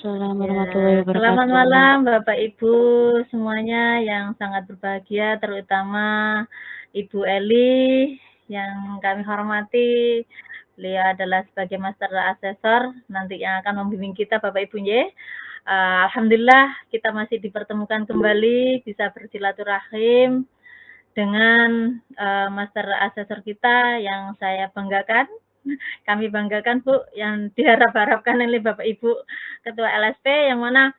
Waalaikumsalam warahmatullahi Ya, selamat wabarakatuh. malam Bapak Ibu semuanya yang sangat berbahagia, terutama Ibu Eli yang kami hormati. Beliau adalah sebagai Master Assessor nanti yang akan membimbing kita Bapak Ibu ya. Alhamdulillah kita masih dipertemukan kembali bisa bersilaturahim dengan Master Assessor kita yang saya banggakan. Kami banggakan Bu yang diharap-harapkan oleh Bapak Ibu Ketua LSP yang mana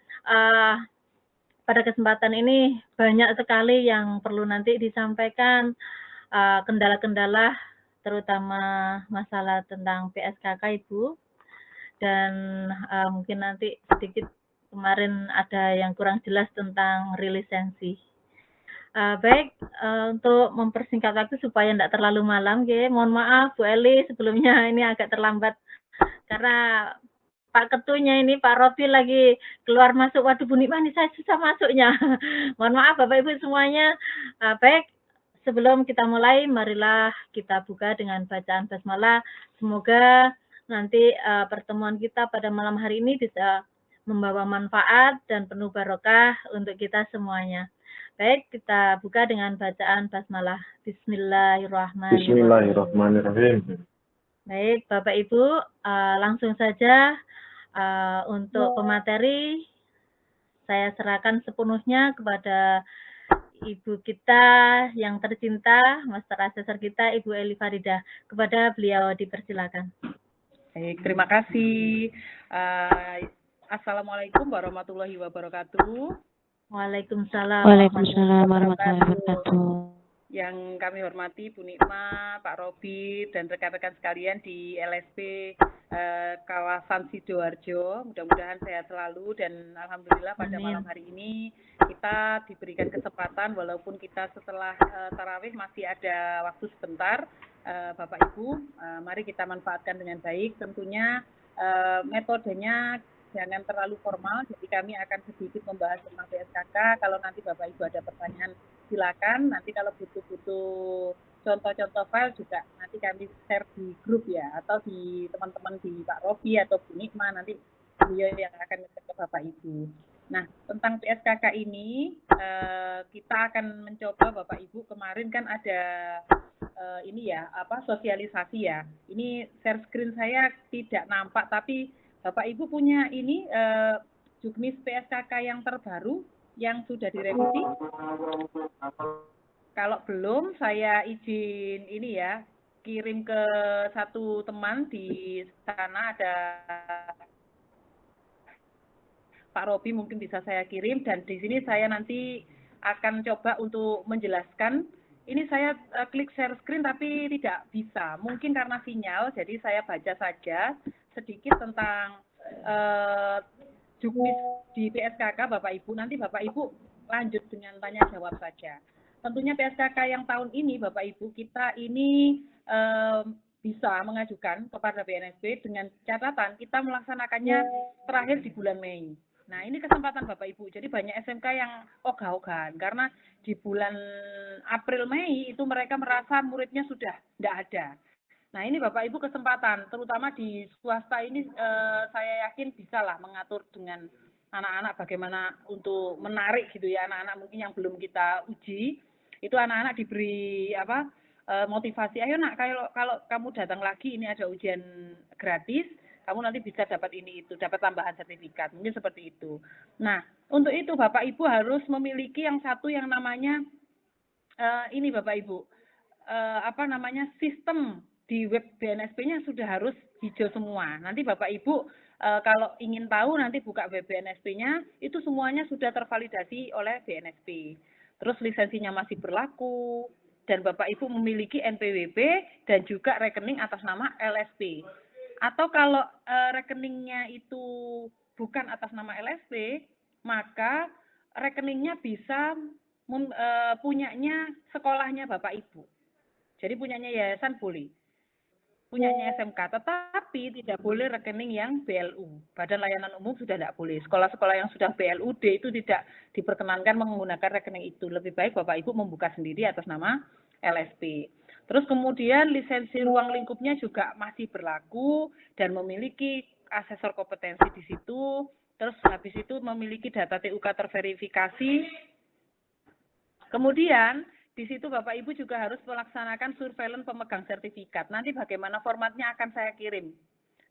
pada kesempatan ini banyak sekali yang perlu nanti disampaikan kendala-kendala terutama masalah tentang PSKK Ibu dan mungkin nanti sedikit kemarin ada yang kurang jelas tentang relisensi. Baik, untuk mempersingkat waktu supaya tidak terlalu malam, mohon maaf Bu Eli sebelumnya ini agak terlambat karena Pak Ketunya ini Pak Robi lagi keluar masuk. Waduh Bu Nikmah ini saya susah masuknya. Mohon maaf Bapak Ibu semuanya. Baik, sebelum kita mulai, marilah kita buka dengan bacaan basmalah. Semoga nanti pertemuan kita pada malam hari ini bisa membawa manfaat dan penuh barokah untuk kita semuanya. Baik, kita buka dengan bacaan basmalah. Bismillahirrahmanirrahim. Bismillahirrahmanirrahim. Baik, Bapak Ibu, langsung saja untuk pemateri saya serahkan sepenuhnya kepada Ibu kita yang tercinta, Master Assessor kita, Ibu Eli Faridah. Kepada beliau dipersilakan. Baik, terima kasih. Assalamualaikum warahmatullahi wabarakatuh. Waalaikumsalam. Waalaikumsalam warahmatullahi wabarakatuh. Yang kami hormati Bu Nikmah, Pak Robi, dan rekan-rekan sekalian di LSP kawasan Sidoarjo. Mudah-mudahan sehat selalu dan alhamdulillah pada malam hari ini kita diberikan kesempatan walaupun kita setelah tarawih masih ada waktu sebentar. Bapak Ibu, mari kita manfaatkan dengan baik. Tentunya metodenya jangan terlalu formal, jadi kami akan sedikit membahas tentang PSKK. Kalau nanti Bapak Ibu ada pertanyaan, silakan. Nanti kalau butuh contoh-contoh file juga nanti kami share di grup ya, atau di teman-teman di Pak Robi atau Bu Nikmah, nanti beliau yang akan ngecek ke Bapak Ibu. Nah, tentang PSKK ini, kita akan mencoba Bapak Ibu, kemarin kan ada ini ya, sosialisasi ya. Ini share screen saya tidak nampak, tapi Bapak Ibu punya ini juknis PSKK yang terbaru yang sudah direvisi? Kalau belum, saya izin ini ya, kirim ke satu teman di sana, ada Pak Robi mungkin bisa saya kirim, dan di sini saya nanti akan coba untuk menjelaskan. Ini saya klik share screen tapi tidak bisa, mungkin karena sinyal, jadi saya baca saja sedikit tentang juknis di PSKK Bapak Ibu. Nanti Bapak Ibu lanjut dengan tanya jawab saja. Tentunya PSKK yang tahun ini Bapak Ibu kita ini bisa mengajukan kepada BNSP dengan catatan kita melaksanakannya terakhir di bulan Mei. Nah, ini kesempatan Bapak Ibu. Jadi banyak SMK yang ogah-ogahan karena di bulan April Mei itu mereka merasa muridnya sudah tidak ada. Nah, ini Bapak Ibu kesempatan, terutama di swasta ini saya yakin bisa lah mengatur dengan anak-anak bagaimana untuk menarik gitu ya, anak-anak mungkin yang belum kita uji, itu anak-anak diberi motivasi, ayo nak kalau kamu datang lagi ini ada ujian gratis, kamu nanti bisa dapat ini itu, dapat tambahan sertifikat, mungkin seperti itu. Nah, untuk itu Bapak Ibu harus memiliki yang satu yang namanya ini Bapak Ibu, sistem di web BNSP-nya sudah harus hijau semua. Nanti Bapak Ibu kalau ingin tahu nanti buka web BNSP-nya, itu semuanya sudah tervalidasi oleh BNSP. Terus lisensinya masih berlaku, dan Bapak Ibu memiliki NPWP dan juga rekening atas nama LSP. Atau kalau rekeningnya itu bukan atas nama LSP, maka rekeningnya bisa punyanya sekolahnya Bapak Ibu. Jadi punyanya yayasan boleh, punyanya SMK, tetapi tidak boleh rekening yang BLU. Badan Layanan Umum sudah tidak boleh. Sekolah-sekolah yang sudah BLUD itu tidak diperkenankan menggunakan rekening itu. Lebih baik Bapak Ibu membuka sendiri atas nama LSP. Terus kemudian lisensi ruang lingkupnya juga masih berlaku dan memiliki asesor kompetensi di situ. terus habis itu memiliki data TUK terverifikasi. Kemudian di situ Bapak Ibu juga harus melaksanakan surveillance pemegang sertifikat. Nanti bagaimana formatnya akan saya kirim.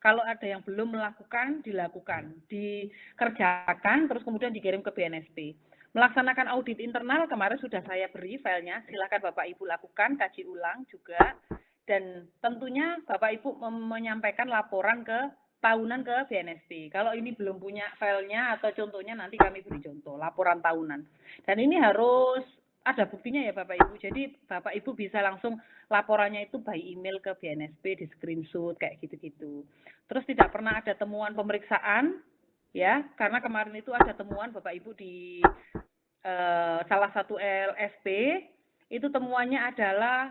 Kalau ada yang belum melakukan, dilakukan, dikerjakan, terus kemudian dikirim ke BNSP. Melaksanakan audit internal, kemarin sudah saya beri filenya, silakan Bapak Ibu lakukan, kaji ulang juga. Dan tentunya Bapak Ibu menyampaikan laporan tahunan ke BNSP. Kalau ini belum punya filenya atau contohnya, nanti kami beri contoh, laporan tahunan. Dan ini harus ada buktinya ya Bapak Ibu. Jadi Bapak Ibu bisa langsung laporannya itu by email ke BNSP, di screenshot kayak gitu-gitu. Terus tidak pernah ada temuan pemeriksaan ya, karena kemarin itu ada temuan Bapak Ibu di salah satu LSP, itu temuannya adalah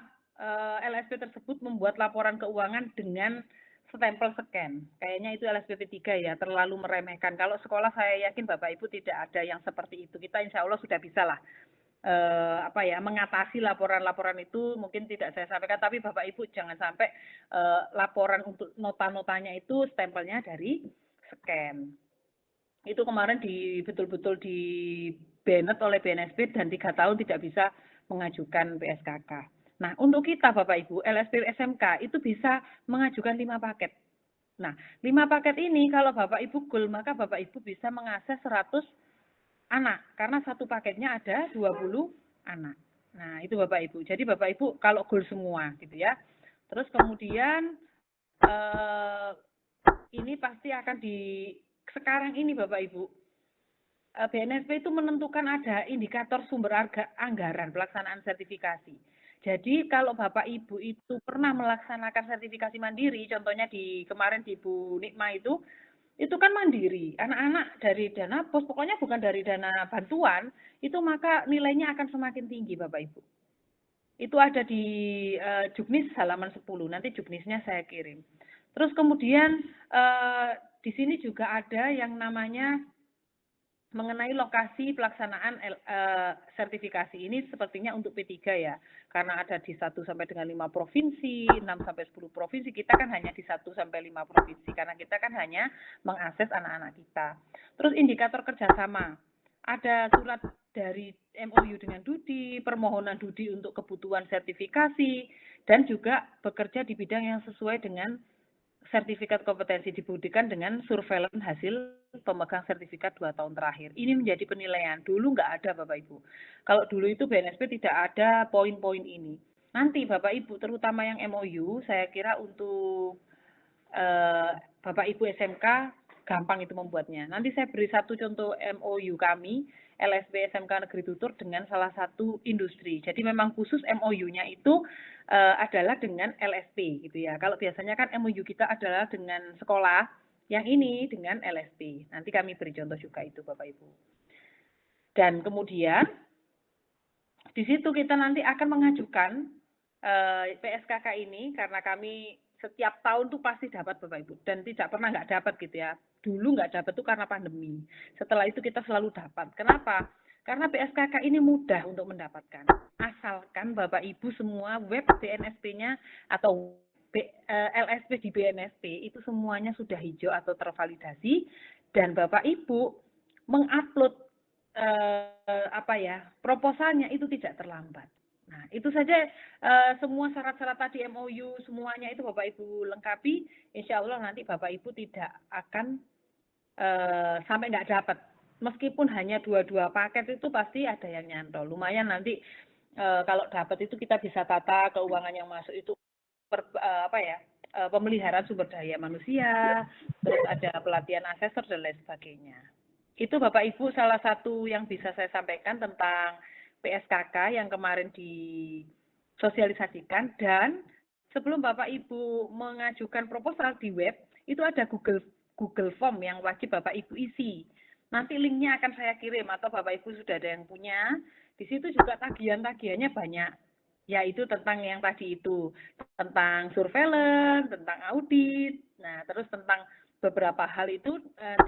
LSP tersebut membuat laporan keuangan dengan stempel scan. Kayaknya itu LSP P3 ya, terlalu meremehkan. Kalau sekolah saya yakin Bapak Ibu tidak ada yang seperti itu. Kita insya Allah sudah bisa lah mengatasi laporan-laporan itu. Mungkin tidak saya sampaikan, tapi Bapak Ibu jangan sampai laporan untuk nota-notanya itu stempelnya dari scan. Itu kemarin betul-betul di banned oleh BNSP dan 3 tahun tidak bisa mengajukan PSKK. Nah, untuk kita Bapak Ibu, LSP SMK itu bisa mengajukan 5 paket. Nah, 5 paket ini kalau Bapak Ibu goal, maka Bapak Ibu bisa mengakses 100 anak, karena satu paketnya ada 20 anak. Nah, itu Bapak Ibu. Jadi Bapak Ibu kalau goal semua gitu ya. Terus kemudian ini pasti akan sekarang ini Bapak Ibu, BNSP itu menentukan ada indikator sumber anggaran pelaksanaan sertifikasi. Jadi kalau Bapak Ibu itu pernah melaksanakan sertifikasi mandiri, contohnya kemarin di Bu Nikma itu kan mandiri, anak-anak dari dana pos, pokoknya bukan dari dana bantuan, itu maka nilainya akan semakin tinggi Bapak Ibu. Itu ada di Juknis halaman 10, nanti Juknisnya saya kirim. Terus kemudian di sini juga ada yang namanya mengenai lokasi pelaksanaan sertifikasi ini sepertinya untuk P3 ya, karena ada di 1 sampai dengan 5 provinsi, 6 sampai 10 provinsi, kita kan hanya di 1 sampai 5 provinsi, karena kita kan hanya mengakses anak-anak kita. Terus indikator kerjasama, ada surat dari MOU dengan Dudi, permohonan Dudi untuk kebutuhan sertifikasi, dan juga bekerja di bidang yang sesuai dengan sertifikat kompetensi, dibuktikan dengan surveillance hasil pemegang sertifikat 2 tahun terakhir. Ini menjadi penilaian. Dulu nggak ada Bapak Ibu. Kalau dulu itu BNSP tidak ada poin-poin ini. Nanti Bapak Ibu, terutama yang MOU, saya kira untuk Bapak Ibu SMK gampang itu membuatnya. Nanti saya beri satu contoh MOU kami, LSP SMK Negeri Tutur dengan salah satu industri. Jadi memang khusus MOU-nya itu adalah dengan LSP gitu ya. Kalau biasanya kan MOU kita adalah dengan sekolah, yang ini dengan LSP. Nanti kami beri contoh juga itu Bapak Ibu. Dan kemudian di situ kita nanti akan mengajukan PSKK ini, karena kami setiap tahun tuh pasti dapat Bapak Ibu, dan tidak pernah nggak dapat gitu ya. Dulu nggak dapat tuh karena pandemi. Setelah itu kita selalu dapat. Kenapa? Karena PSKK ini mudah untuk mendapatkan. Asalkan Bapak Ibu semua web BNSP-nya atau LSP di BNSP itu semuanya sudah hijau atau tervalidasi, dan Bapak Ibu mengupload proposalnya itu tidak terlambat. Nah, itu saja semua syarat-syarat tadi MOU semuanya itu Bapak Ibu lengkapi, insya Allah nanti Bapak Ibu tidak akan sampai nggak dapat. Meskipun hanya 2 paket itu pasti ada yang nyantol. Lumayan nanti kalau dapat itu kita bisa tata keuangan yang masuk itu pemeliharaan sumber daya manusia, terus ada pelatihan asesor dan lain sebagainya. Itu Bapak Ibu salah satu yang bisa saya sampaikan tentang PSKK yang kemarin disosialisasikan. Dan sebelum Bapak Ibu mengajukan proposal di web, itu ada Google Form yang wajib Bapak Ibu isi. Nanti linknya akan saya kirim atau Bapak Ibu sudah ada yang punya. Di situ juga tagihan-tagihannya banyak. Yaitu tentang yang tadi itu, tentang surveillance, tentang audit, nah terus tentang beberapa hal itu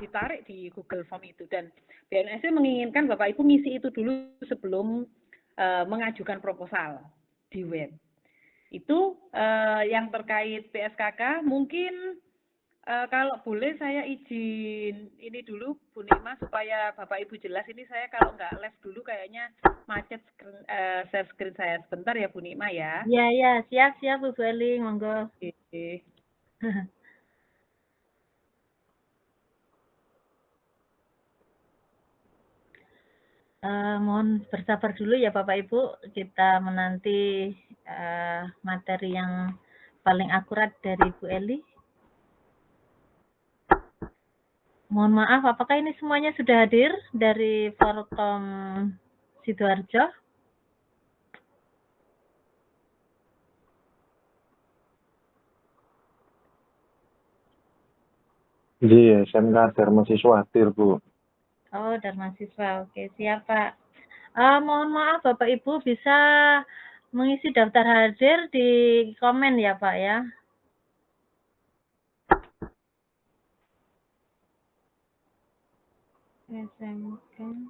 ditarik di Google Form itu. Dan BNSP menginginkan Bapak Ibu ngisi itu dulu sebelum mengajukan proposal di web. Itu yang terkait PSKK. Mungkin Kalau boleh saya izin ini dulu Bu Nikma supaya Bapak Ibu jelas, ini saya kalau nggak live dulu kayaknya macet share screen saya sebentar ya Bu Nikma ya. Iya, iya, siap Bu Eli, monggo. Oke. Mohon bersabar dulu ya Bapak Ibu, kita menanti materi yang paling akurat dari Bu Eli. Mohon maaf, apakah ini semuanya sudah hadir dari Forkom Sidoarjo? Iya, SMK Dharma Siswa hadir, Bu. Oh, Dharma Siswa, oke siap Pak. Mohon maaf Bapak Ibu bisa mengisi daftar hadir di komen ya Pak ya. SMK.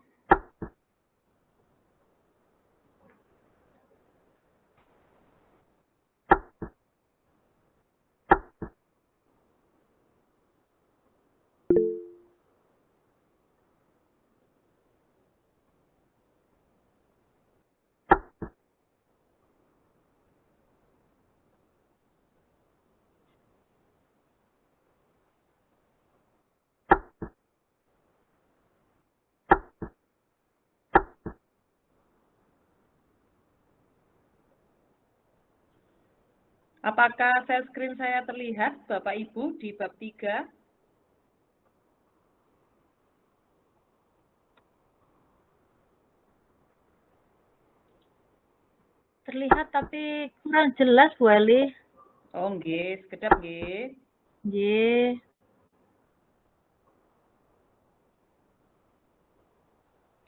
Apakah share screen saya terlihat Bapak Ibu di bab 3? Terlihat tapi kurang jelas Bu Eli. Oh nggih, sekedap nggih. Nggih.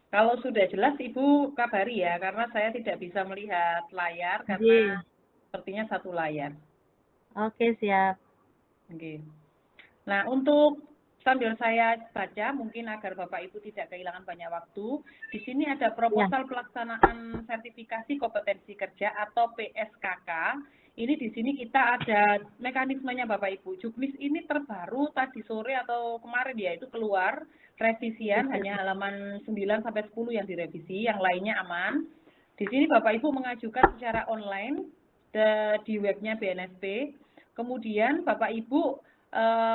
Kalau sudah jelas Ibu kabari ya, karena saya tidak bisa melihat layar karena sepertinya satu layar. Oke, siap. Oke. Nah, untuk sambil saya baca, mungkin agar Bapak Ibu tidak kehilangan banyak waktu, di sini ada proposal pelaksanaan sertifikasi kompetensi kerja atau PSKK. Ini di sini kita ada mekanismenya Bapak Ibu. Juknis ini terbaru tadi sore atau kemarin ya, itu keluar revisian, hanya halaman 9 sampai 10 yang direvisi, yang lainnya aman. Di sini Bapak Ibu mengajukan secara online di webnya BNSP. Kemudian Bapak Ibu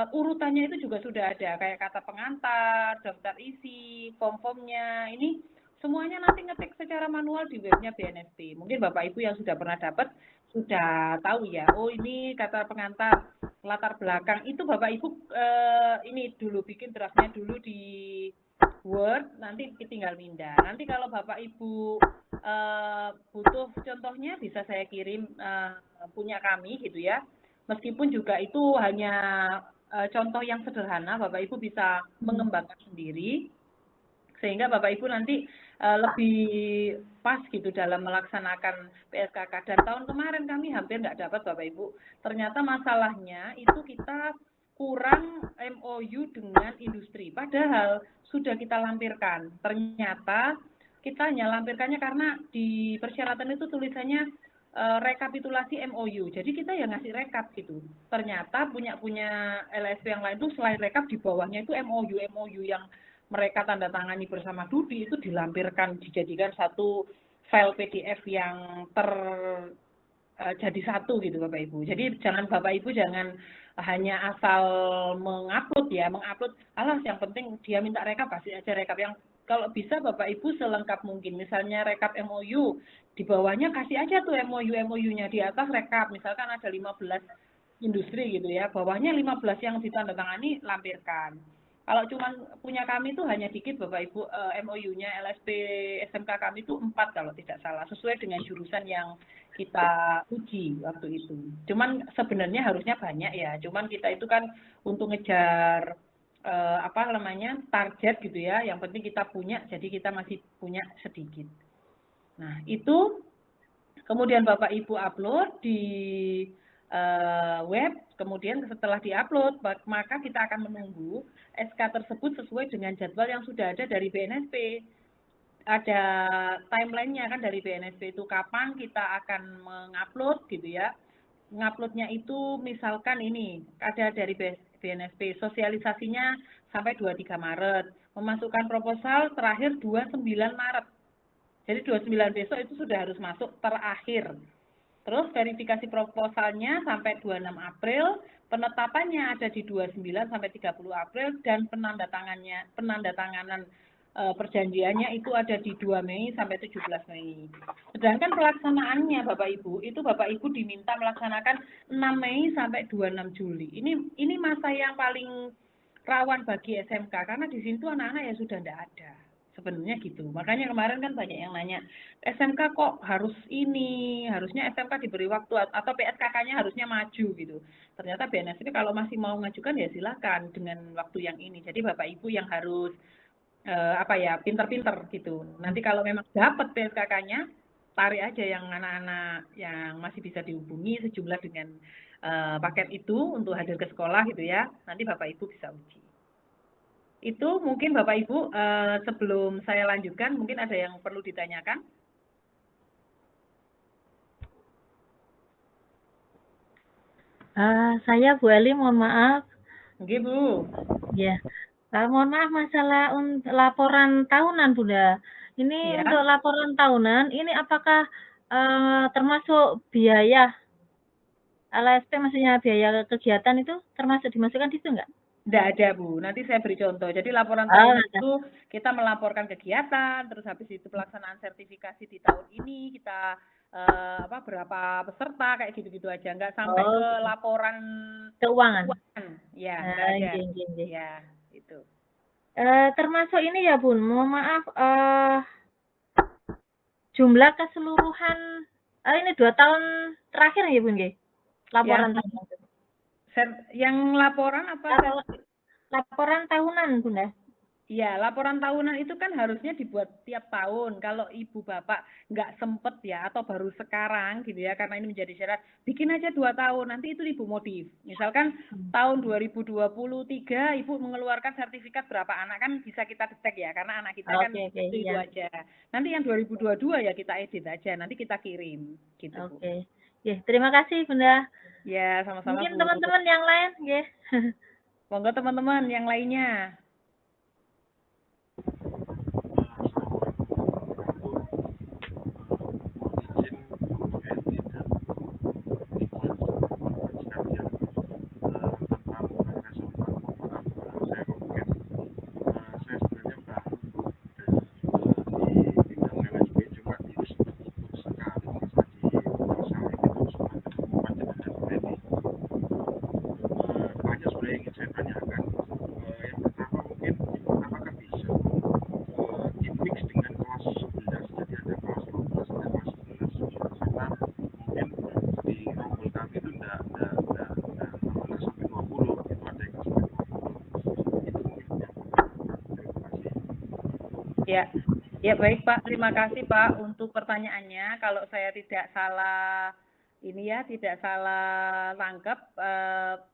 urutannya itu juga sudah ada, kayak kata pengantar, daftar isi, form-formnya, ini semuanya nanti ngetik secara manual di webnya BNSP. Mungkin Bapak Ibu yang sudah pernah dapat sudah tahu ya, oh ini kata pengantar, latar belakang, itu Bapak Ibu ini dulu bikin draftnya dulu di Word, nanti tinggal mindah. Nanti kalau Bapak Ibu butuh contohnya bisa saya kirim punya kami gitu ya. Meskipun juga itu hanya contoh yang sederhana, Bapak Ibu bisa mengembangkan sendiri, sehingga Bapak Ibu nanti lebih pas gitu dalam melaksanakan PSKK. Dan tahun kemarin kami hampir nggak dapat Bapak Ibu. Ternyata masalahnya itu kita kurang MOU dengan industri. Padahal sudah kita lampirkan. Ternyata kita hanya lampirkannya karena di persyaratan itu tulisannya rekapitulasi MOU. Jadi kita ya ngasih rekap gitu. Ternyata punya LSP yang lain itu selain rekap di bawahnya itu MOU yang mereka tanda tangani bersama Dudi itu dilampirkan, dijadikan satu file PDF yang jadi satu gitu Bapak Ibu. Jadi jangan Bapak Ibu jangan hanya asal mengupload ya, alas yang penting dia minta rekap kasih aja rekap, yang kalau bisa Bapak Ibu selengkap mungkin. Misalnya rekap MOU, di bawahnya kasih aja tuh MOU-nya, di atas rekap. Misalkan ada 15 industri gitu ya, bawahnya 15 yang ditandatangani lampirkan. Kalau cuma punya kami itu hanya dikit Bapak Ibu, MOU-nya LSP SMK kami itu 4 kalau tidak salah, sesuai dengan jurusan yang kita uji waktu itu. Cuman sebenarnya harusnya banyak ya, cuman kita itu kan untuk ngejar target gitu ya, yang penting kita punya, jadi kita masih punya sedikit. Nah itu kemudian Bapak Ibu upload di web, kemudian setelah diupload maka kita akan menunggu SK tersebut sesuai dengan jadwal yang sudah ada dari BNSP. Ada timelinenya kan dari BNSP itu kapan kita akan mengupload gitu ya. Nguploadnya itu misalkan ini ada dari BNSP. Sosialisasinya sampai 23 Maret. Memasukkan proposal terakhir 29 Maret. Jadi 29 besok itu sudah harus masuk terakhir. Terus verifikasi proposalnya sampai 26 April, penetapannya ada di 29 sampai 30 April, dan penandatanganan perjanjiannya itu ada di 2 Mei sampai 17 Mei. Sedangkan pelaksanaannya Bapak Ibu, itu Bapak Ibu diminta melaksanakan 6 Mei sampai 26 Juli. Ini masa yang paling rawan bagi SMK, karena di situ anak-anak ya sudah tidak ada. Sebenarnya gitu. Makanya kemarin kan banyak yang nanya, SMK kok harus ini, harusnya SMK diberi waktu, atau PSKK-nya harusnya maju gitu. Ternyata BNSP kalau masih mau ngajukan ya silakan dengan waktu yang ini. Jadi Bapak Ibu yang harus pinter-pinter gitu. Nanti kalau memang dapat PSKK-nya, tarik aja yang anak-anak yang masih bisa dihubungi sejumlah dengan paket itu untuk hadir ke sekolah gitu ya. Nanti Bapak Ibu bisa uji. Itu mungkin Bapak Ibu, sebelum saya lanjutkan, mungkin ada yang perlu ditanyakan? Saya Bu Eli, mohon maaf. Oke, Bu. Ya, mohon maaf masalah laporan tahunan, Bunda. Ini Ya. untuk laporan tahunan, ini apakah termasuk biaya LSP, maksudnya biaya kegiatan itu termasuk dimasukkan di situ enggak? Tidak ada, Bu. Nanti saya beri contoh. Jadi laporan tahunan itu kita melaporkan kegiatan, terus habis itu pelaksanaan sertifikasi di tahun ini, kita berapa peserta, kayak gitu-gitu aja. Nggak sampai ke laporan keuangan. Ya, nggak ada. Gini. Ya, itu. Termasuk ini ya, Bun. Mohon maaf, jumlah keseluruhan ini 2 tahun terakhir ya, Bun, nggih? Laporan tahunan. Yang laporan apa? Laporan tahunan, Bunda. Iya, laporan tahunan itu kan harusnya dibuat tiap tahun. Kalau ibu bapak nggak sempet ya, atau baru sekarang gitu ya, karena ini menjadi syarat, bikin aja 2 tahun, nanti itu ibu modif. Misalkan tahun 2023 ibu mengeluarkan sertifikat berapa anak, kan bisa kita detek ya, karena anak kita kan itu aja. Nanti yang 2022 ya kita edit aja, nanti kita kirim gitu. Oke. Ya, terima kasih Bunda. Ya, sama-sama. Mungkin teman-teman yang lain, ya. Monggo teman-teman yang lainnya. Ya baik Pak, terima kasih Pak untuk pertanyaannya. Kalau saya tidak salah tangkap,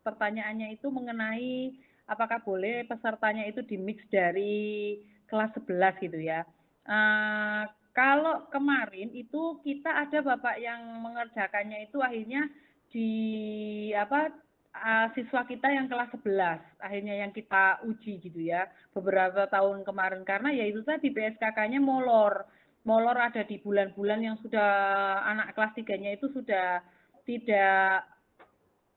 pertanyaannya itu mengenai apakah boleh pesertanya itu dimix dari kelas 11 gitu ya. Kalau kemarin itu kita ada Bapak yang mengerjakannya itu akhirnya siswa kita yang kelas 11 akhirnya yang kita uji gitu ya beberapa tahun kemarin, karena ya itu tadi PSKK-nya molor ada di bulan-bulan yang sudah anak kelas 3-nya itu sudah tidak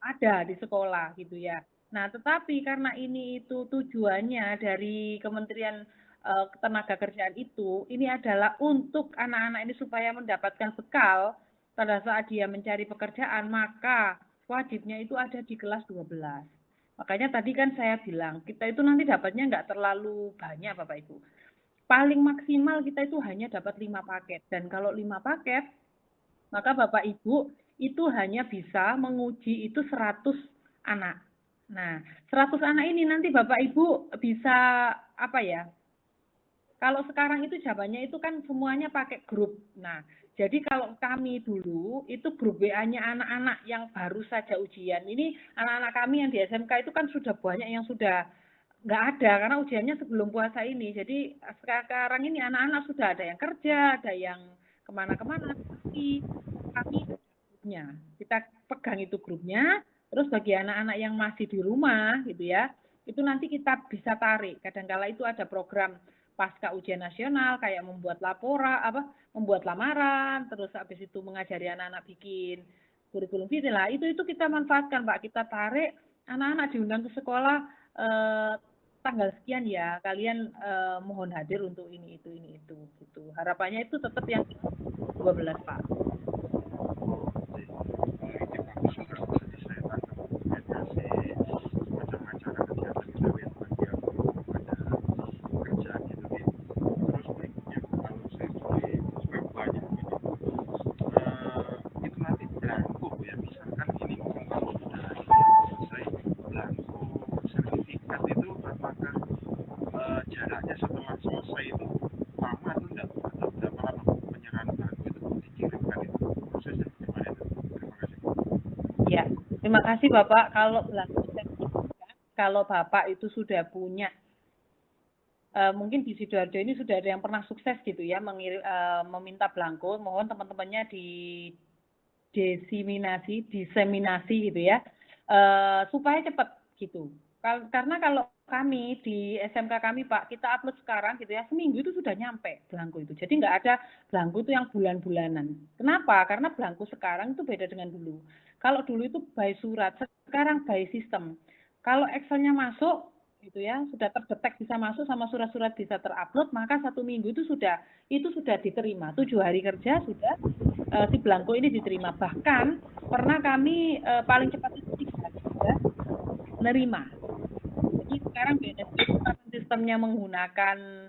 ada di sekolah gitu ya. Nah, tetapi karena ini itu tujuannya dari Kementerian Ketenagakerjaan itu, ini adalah untuk anak-anak ini supaya mendapatkan bekal pada saat dia mencari pekerjaan, maka wajibnya itu ada di kelas 12. Makanya tadi kan saya bilang, kita itu nanti dapatnya nggak terlalu banyak Bapak Ibu. Paling maksimal kita itu hanya dapat 5 paket. Dan kalau 5 paket, maka Bapak Ibu itu hanya bisa menguji itu 100 anak. Nah, 100 anak ini nanti Bapak Ibu bisa kalau sekarang itu jawabannya itu kan semuanya pakai grup. Nah, jadi kalau kami dulu itu grup WA-nya anak-anak yang baru saja ujian. Ini anak-anak kami yang di SMK itu kan sudah banyak yang sudah nggak ada karena ujiannya sebelum puasa ini. Jadi sekarang ini anak-anak sudah ada yang kerja, ada yang kemana-kemana. Tapi kami grupnya, kita pegang itu grupnya. Terus bagi anak-anak yang masih di rumah gitu ya, itu nanti kita bisa tarik. Kadangkala itu ada program pasca ujian nasional kayak membuat membuat lamaran, terus habis itu mengajari anak-anak bikin kurikulum vitae lah. Itu kita manfaatkan, Pak. Kita tarik anak-anak diundang ke sekolah tanggal sekian ya, kalian mohon hadir untuk ini itu gitu. Harapannya itu tetap yang 12, Pak. Ya, terima kasih Bapak. Kalau Bapak itu sudah punya, mungkin di Sidoarjo ini sudah ada yang pernah sukses gitu ya, meminta belangko, mohon teman-temannya diseminasi gitu ya, supaya cepat gitu. Karena kalau kami di SMK kami Pak, kita upload sekarang gitu ya, seminggu itu sudah nyampe belangko itu. Jadi nggak ada belangko itu yang bulan-bulanan. Kenapa? Karena belangko sekarang itu beda dengan dulu. Kalau dulu itu by surat, sekarang by sistem. Kalau Excel-nya masuk, gitu ya, sudah terdetek bisa masuk sama surat-surat bisa terupload, maka 1 minggu itu sudah diterima. 7 hari kerja sudah si belangko ini diterima. Bahkan pernah kami paling cepat itu 3 hari sudah menerima. Jadi sekarang BNSP itu karena sistemnya menggunakan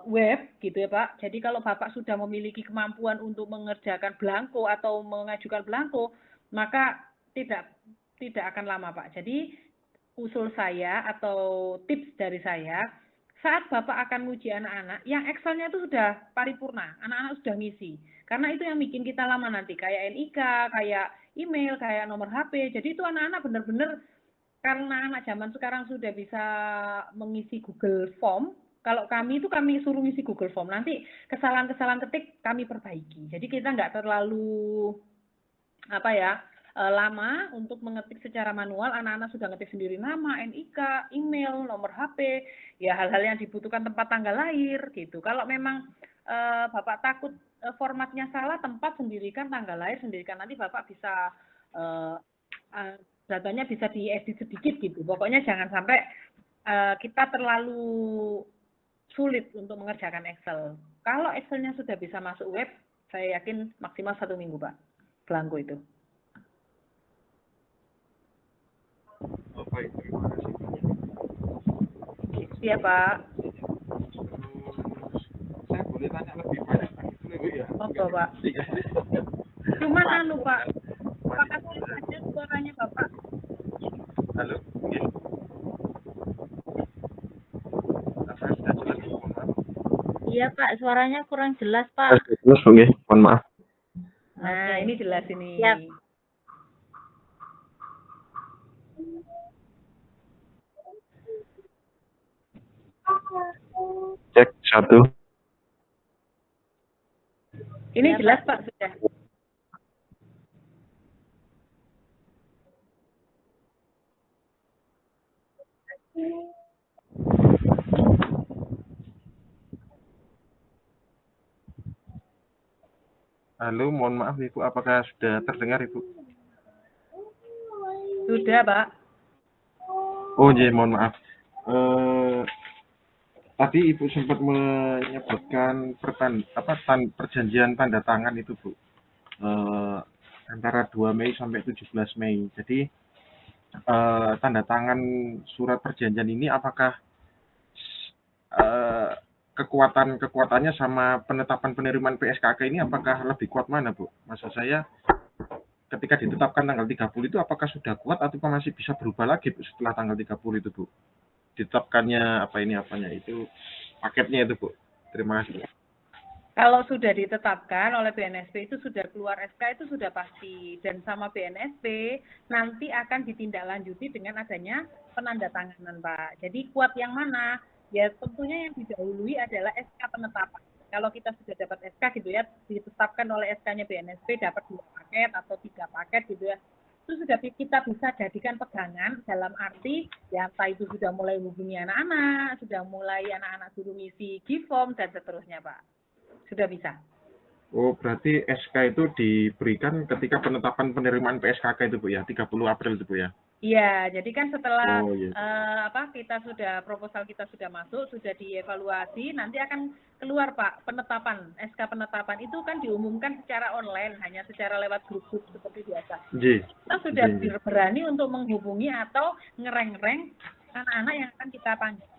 web gitu ya Pak. Jadi kalau Bapak sudah memiliki kemampuan untuk mengerjakan belangko atau mengajukan belangko, maka tidak akan lama Pak. Jadi usul saya atau tips dari saya, saat Bapak akan menguji anak-anak, yang Excel-nya itu sudah paripurna, anak-anak sudah ngisi. Karena itu yang bikin kita lama nanti, kayak NIK, kayak email, kayak nomor HP. Jadi itu anak-anak benar-benar, karena anak zaman sekarang sudah bisa mengisi Google Form, kalau kami itu kami suruh ngisi Google Form, nanti kesalahan-kesalahan ketik kami perbaiki. Jadi kita nggak terlalu lama untuk mengetik secara manual, anak-anak sudah ngetik sendiri nama, NIK, email, nomor HP, ya hal-hal yang dibutuhkan tempat tanggal lahir gitu. Kalau memang Bapak takut formatnya salah, tempat sendirikan, tanggal lahir sendirikan, nanti Bapak bisa datanya bisa diedit sedikit gitu. Pokoknya jangan sampai kita terlalu sulit untuk mengerjakan Excel. Kalau Excelnya sudah bisa masuk web, saya yakin maksimal 1 minggu Pak, belangko itu. Oh, baik, terima kasih. Iya Pak. Saya boleh tanya lebih banyak gitu Bu ya? Oke Pak. Cuman Pak, apakah ada suaranya Bapak? Halo, mungkin. Saya sudah jelas Bu, mohon maaf. Iya Pak, suaranya kurang jelas Pak. Jelas Bu, mohon maaf. Nah, ini jelas ini. Siap. Cek 1. Ini Ya, jelas Pak. Pak sudah. Halo, mohon maaf Ibu, apakah sudah terdengar Ibu? Sudah Pak. Oh iya, mohon maaf. Tadi Ibu sempat menyebutkan perjanjian tanda tangan itu Bu, antara 2 Mei sampai 17 Mei. Jadi tanda tangan surat perjanjian ini apakah kekuatannya sama penetapan penerimaan PSKK ini apakah lebih kuat mana Bu? Maksud saya ketika ditetapkan tanggal 30 itu apakah sudah kuat atau masih bisa berubah lagi Bu setelah tanggal 30 itu Bu? Ditetapkannya apanya itu paketnya itu Bu. Terima kasih Bu. Kalau sudah ditetapkan oleh BNSP itu sudah keluar SK itu sudah pasti, dan sama BNSP nanti akan ditindaklanjuti dengan adanya penandatanganan Pak. Jadi kuat yang mana? Ya tentunya yang didahului adalah SK penetapan. Kalau kita sudah dapat SK gitu ya, ditetapkan oleh SK-nya BNSP dapat 2 paket atau 3 paket gitu ya, itu itu sudah kita bisa jadikan pegangan dalam arti ya entah itu sudah mulai hubungi anak-anak, sudah mulai anak-anak suruh ngisi G-form dan seterusnya Pak. Sudah bisa. Oh, berarti SK itu diberikan ketika penetapan penerimaan PSKK itu Bu ya, 30 April itu Bu ya? Iya, jadi kan setelah Oh, iya. proposal kita sudah masuk, sudah dievaluasi, nanti akan keluar Pak penetapan, SK penetapan itu kan diumumkan secara online, hanya secara lewat grup-grup seperti biasa. Nggih. Kita sudah Nggih. berani untuk menghubungi atau ngereng-reng anak-anak yang akan kita panggil.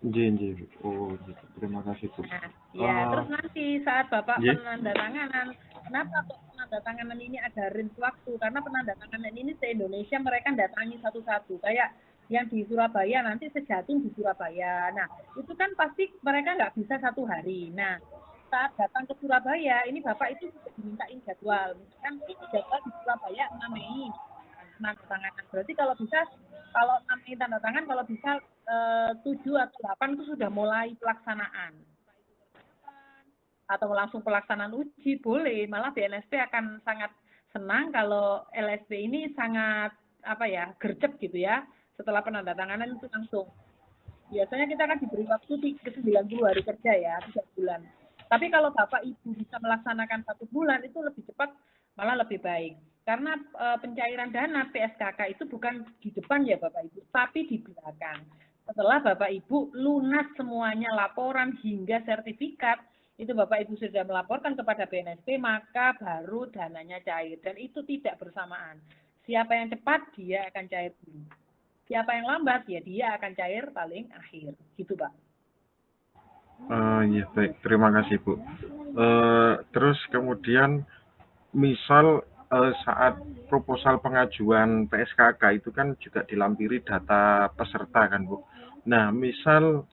Nggih. Oh, gitu. Terima kasih Bu. Nah, ya, terus nanti saat Bapak Nggih. penandatanganan, kenapa kok penandatanganan ini ada range waktu? Karena penandatanganan ini se-Indonesia mereka datangi satu-satu. Kayak yang di Surabaya nanti sejatim di Surabaya. Nah, itu kan pasti mereka nggak bisa satu hari. Nah, saat datang ke Surabaya, ini Bapak itu sudah dimintain jadwal. Misalkan jadwal di Surabaya 6 Mei. Penandatanganan. Berarti kalau bisa, kalau 6 Mei tanda tangan, kalau bisa 7 atau 8 itu sudah mulai pelaksanaan. Atau langsung pelaksanaan uji, boleh. Malah BNSP akan sangat senang kalau LSP ini sangat, gercep gitu ya. Setelah penandatanganan itu langsung. Biasanya kita akan diberi waktu ke 90 hari kerja ya, 3 bulan. Tapi kalau Bapak Ibu bisa melaksanakan 1 bulan, itu lebih cepat, malah lebih baik. Karena pencairan dana PSKK itu bukan di depan ya Bapak Ibu, tapi di belakang. Setelah Bapak Ibu lunas semuanya laporan hingga sertifikat, itu Bapak Ibu sudah melaporkan kepada BNSP, maka baru dananya cair. Dan itu tidak bersamaan. Siapa yang cepat, dia akan cair dulu. Siapa yang lambat, ya dia akan cair paling akhir. Gitu Pak. Iya, baik. Terima kasih Bu. Terus kemudian misal saat proposal pengajuan PSKK itu kan juga dilampiri data peserta kan Bu. Nah, misal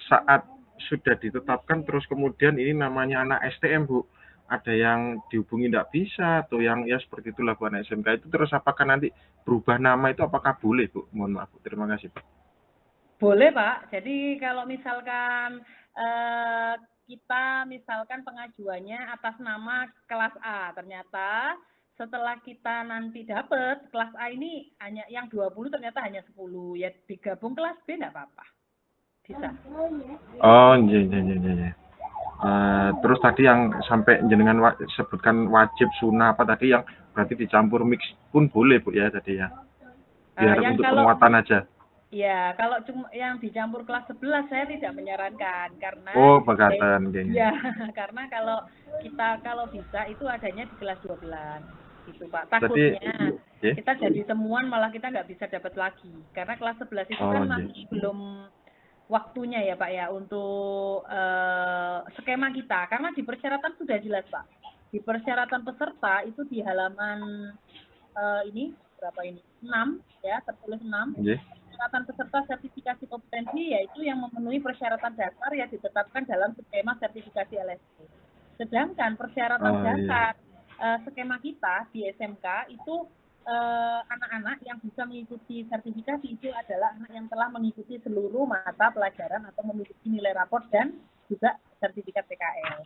saat sudah ditetapkan terus kemudian ini namanya anak STM Bu, ada yang dihubungi tidak bisa atau yang ya seperti itulah Bu anak SMK itu, terus apakah nanti berubah nama itu apakah boleh Bu? Mohon maaf Bu. Terima kasih Pak. Boleh Pak. Jadi kalau misalkan kita misalkan pengajuannya atas nama kelas A, ternyata setelah kita nanti dapat kelas A ini hanya yang 20 ternyata hanya 10, ya digabung kelas B enggak apa-apa. Bisa. Oh, iya. Terus tadi yang sampai jenengan sebutkan wajib sunnah apa tadi yang berarti dicampur mix pun boleh Bu ya tadi ya. Biar untuk penguatan aja. Ya, kalau cuma yang dicampur kelas 11 saya tidak menyarankan karena pegatan ya, karena kalau bisa itu adanya di kelas 12. Gitu Pak. Takutnya kita jadi temuan malah kita nggak bisa dapat lagi. Karena kelas 11 itu kan masih belum waktunya ya Pak ya untuk skema kita. Karena di persyaratan sudah jelas Pak. Di persyaratan peserta itu di halaman ini berapa ini? 6 ya, tertulis 6. Persyaratan peserta sertifikasi kompetensi yaitu yang memenuhi persyaratan dasar yang ditetapkan dalam skema sertifikasi LSP. Sedangkan persyaratan dasar skema kita di SMK itu anak-anak yang bisa mengikuti sertifikasi itu adalah anak yang telah mengikuti seluruh mata pelajaran atau memiliki nilai rapor dan juga sertifikat PKL.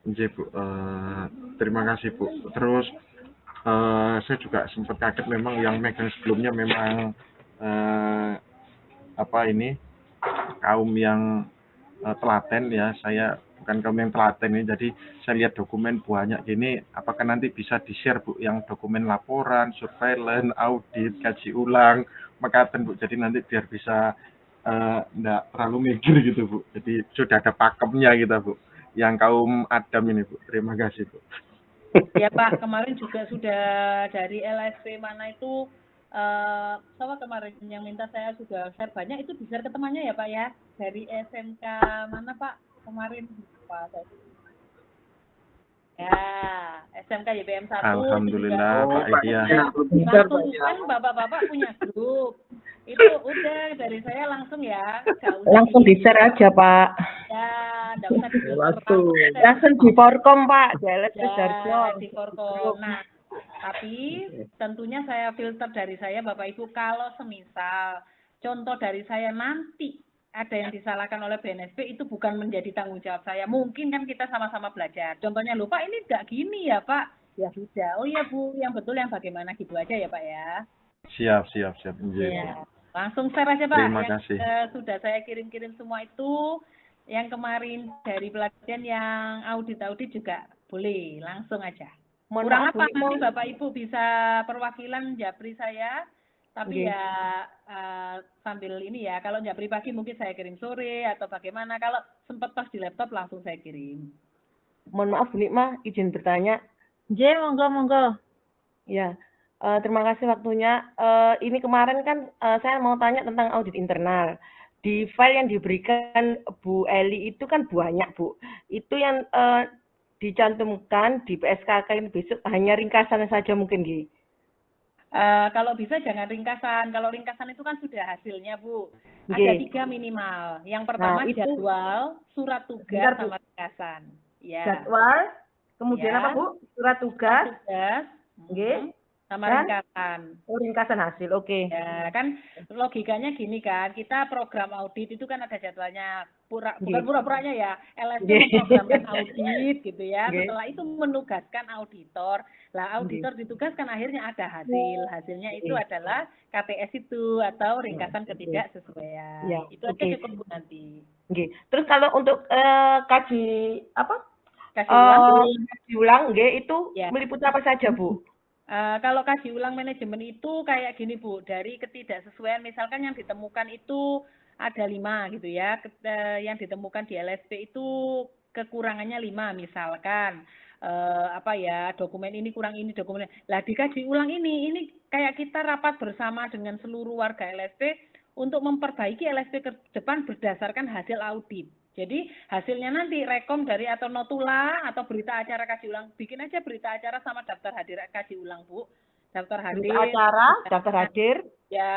Iya Bu. Terima kasih Bu. Terus saya juga sempat kaget memang yang megang sebelumnya memang kaum yang telaten ya. Saya bukan kaum yang telaten ini, jadi saya lihat dokumen banyak gini, apakah nanti bisa di-share Bu yang dokumen laporan, surveillance, audit, kaji ulang, mekaten Bu, jadi nanti biar bisa enggak terlalu mikir gitu Bu, jadi sudah ada pakemnya gitu Bu, yang kaum Adam ini Bu. Terima kasih Bu. Ya Pak, kemarin juga sudah dari LSP mana itu sama kemarin yang minta saya sudah share banyak, itu di-share ke temannya ya Pak ya, dari SMK mana Pak kemarin lupa saya. Ya, SMK YBM 1. Alhamdulillah Pak Iya. Langsung kan bapak-bapak punya grup. Itu udah dari saya langsung ya. Langsung di-share aja Pak. Ya, enggak usah di-share. Langsung di Forkom Pak, di LSP Darjo. Di Forkom. Nah, tapi tentunya saya filter dari saya Bapak Ibu, kalau semisal contoh dari saya nanti ada yang disalahkan oleh BNSP itu bukan menjadi tanggung jawab saya. Mungkin kan kita sama-sama belajar. Contohnya lho, Pak ini nggak gini ya Pak. Ya sudah, oh iya Bu, yang betul yang bagaimana gitu aja ya Pak ya. Siap. Nggih. Ya, langsung share aja Pak. Terima Yang kasih. sudah saya kirim-kirim semua itu, yang kemarin dari pelatihan yang audit-audit juga boleh, langsung aja. Mohon Kurang maaf, apa Bu, nanti Bapak Ibu bisa perwakilan Japri saya, tapi Nggih. ya sambil ini ya, kalau Japri pagi mungkin saya kirim sore atau bagaimana, kalau sempat pas di laptop langsung saya kirim. Mohon maaf Bu Nikma, izin bertanya. J, monggo. Ya, terima kasih waktunya. Ini kemarin kan saya mau tanya tentang audit internal. Di file yang diberikan Bu Eli itu kan banyak Bu. Itu yang dicantumkan di PSKK ini besok hanya ringkasan saja mungkin Gi. Kalau bisa jangan ringkasan. Kalau ringkasan itu kan sudah hasilnya, Bu. Nggih. Ada 3 minimal. Yang pertama Nah, itu- jadwal, surat tugas, Bentar, Bu. sama ringkasan. Ya. Jadwal, kemudian Ya. apa Bu? Surat tugas, Tugas, Nggih. sama Dan? ringkasan. ringkasan hasil. Oke. Ya, kan logikanya gini kan, kita program audit itu kan ada jadwalnya, bukan Nggih. pura-puranya ya, LSP Nggih. memprogramkan audit gitu ya, Nggih. setelah itu menugaskan auditor, lah auditor ditugaskan akhirnya ada hasilnya itu Nggih. adalah KTS itu atau ringkasan Oke. ketidaksesuaian, Ya, itu aja oke. cukup Bu nanti. Nggih. Terus kalau untuk kaji apa? Kasih ulang. Kaji ulang, nggih, itu Ya. meliputi apa saja Bu? Kalau kaji ulang manajemen itu kayak gini Bu, dari ketidaksesuaian misalkan yang ditemukan itu ada 5 gitu ya, yang ditemukan di LSP itu kekurangannya 5 misalkan dokumen ini kurang ini, dokumen. Lah dikaji ulang ini kayak kita rapat bersama dengan seluruh warga LSP untuk memperbaiki LSP ke depan berdasarkan hasil audit. Jadi hasilnya nanti rekom dari atau notula atau berita acara kaji ulang, bikin aja berita acara sama daftar hadir kaji ulang Bu. Daftar hadir. Berita acara, daftar hadir. Ya,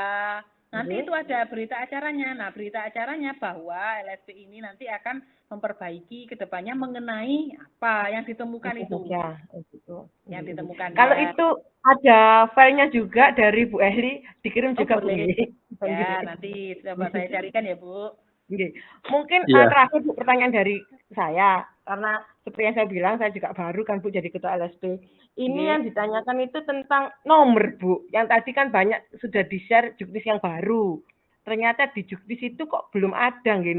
nanti Oke. itu ada berita acaranya. Nah, berita acaranya bahwa LSP ini nanti akan memperbaiki ke depannya mengenai apa yang ditemukan itu. Ya, gitu. Yang ditemukan. Kalau ya. itu ada filenya juga dari Bu Eli, dikirim Oh, juga Bu. boleh. Nggih. Ya, nanti coba saya carikan ya Bu. Nggih. Mungkin Iya. terakhir Bu, pertanyaan dari saya, karena seperti yang saya bilang, saya juga baru kan Bu jadi ketua LSP. Ini Nggih. yang ditanyakan itu tentang nomor Bu. Yang tadi kan banyak sudah di-share juknis yang baru. Ternyata di juknis itu kok belum ada nggih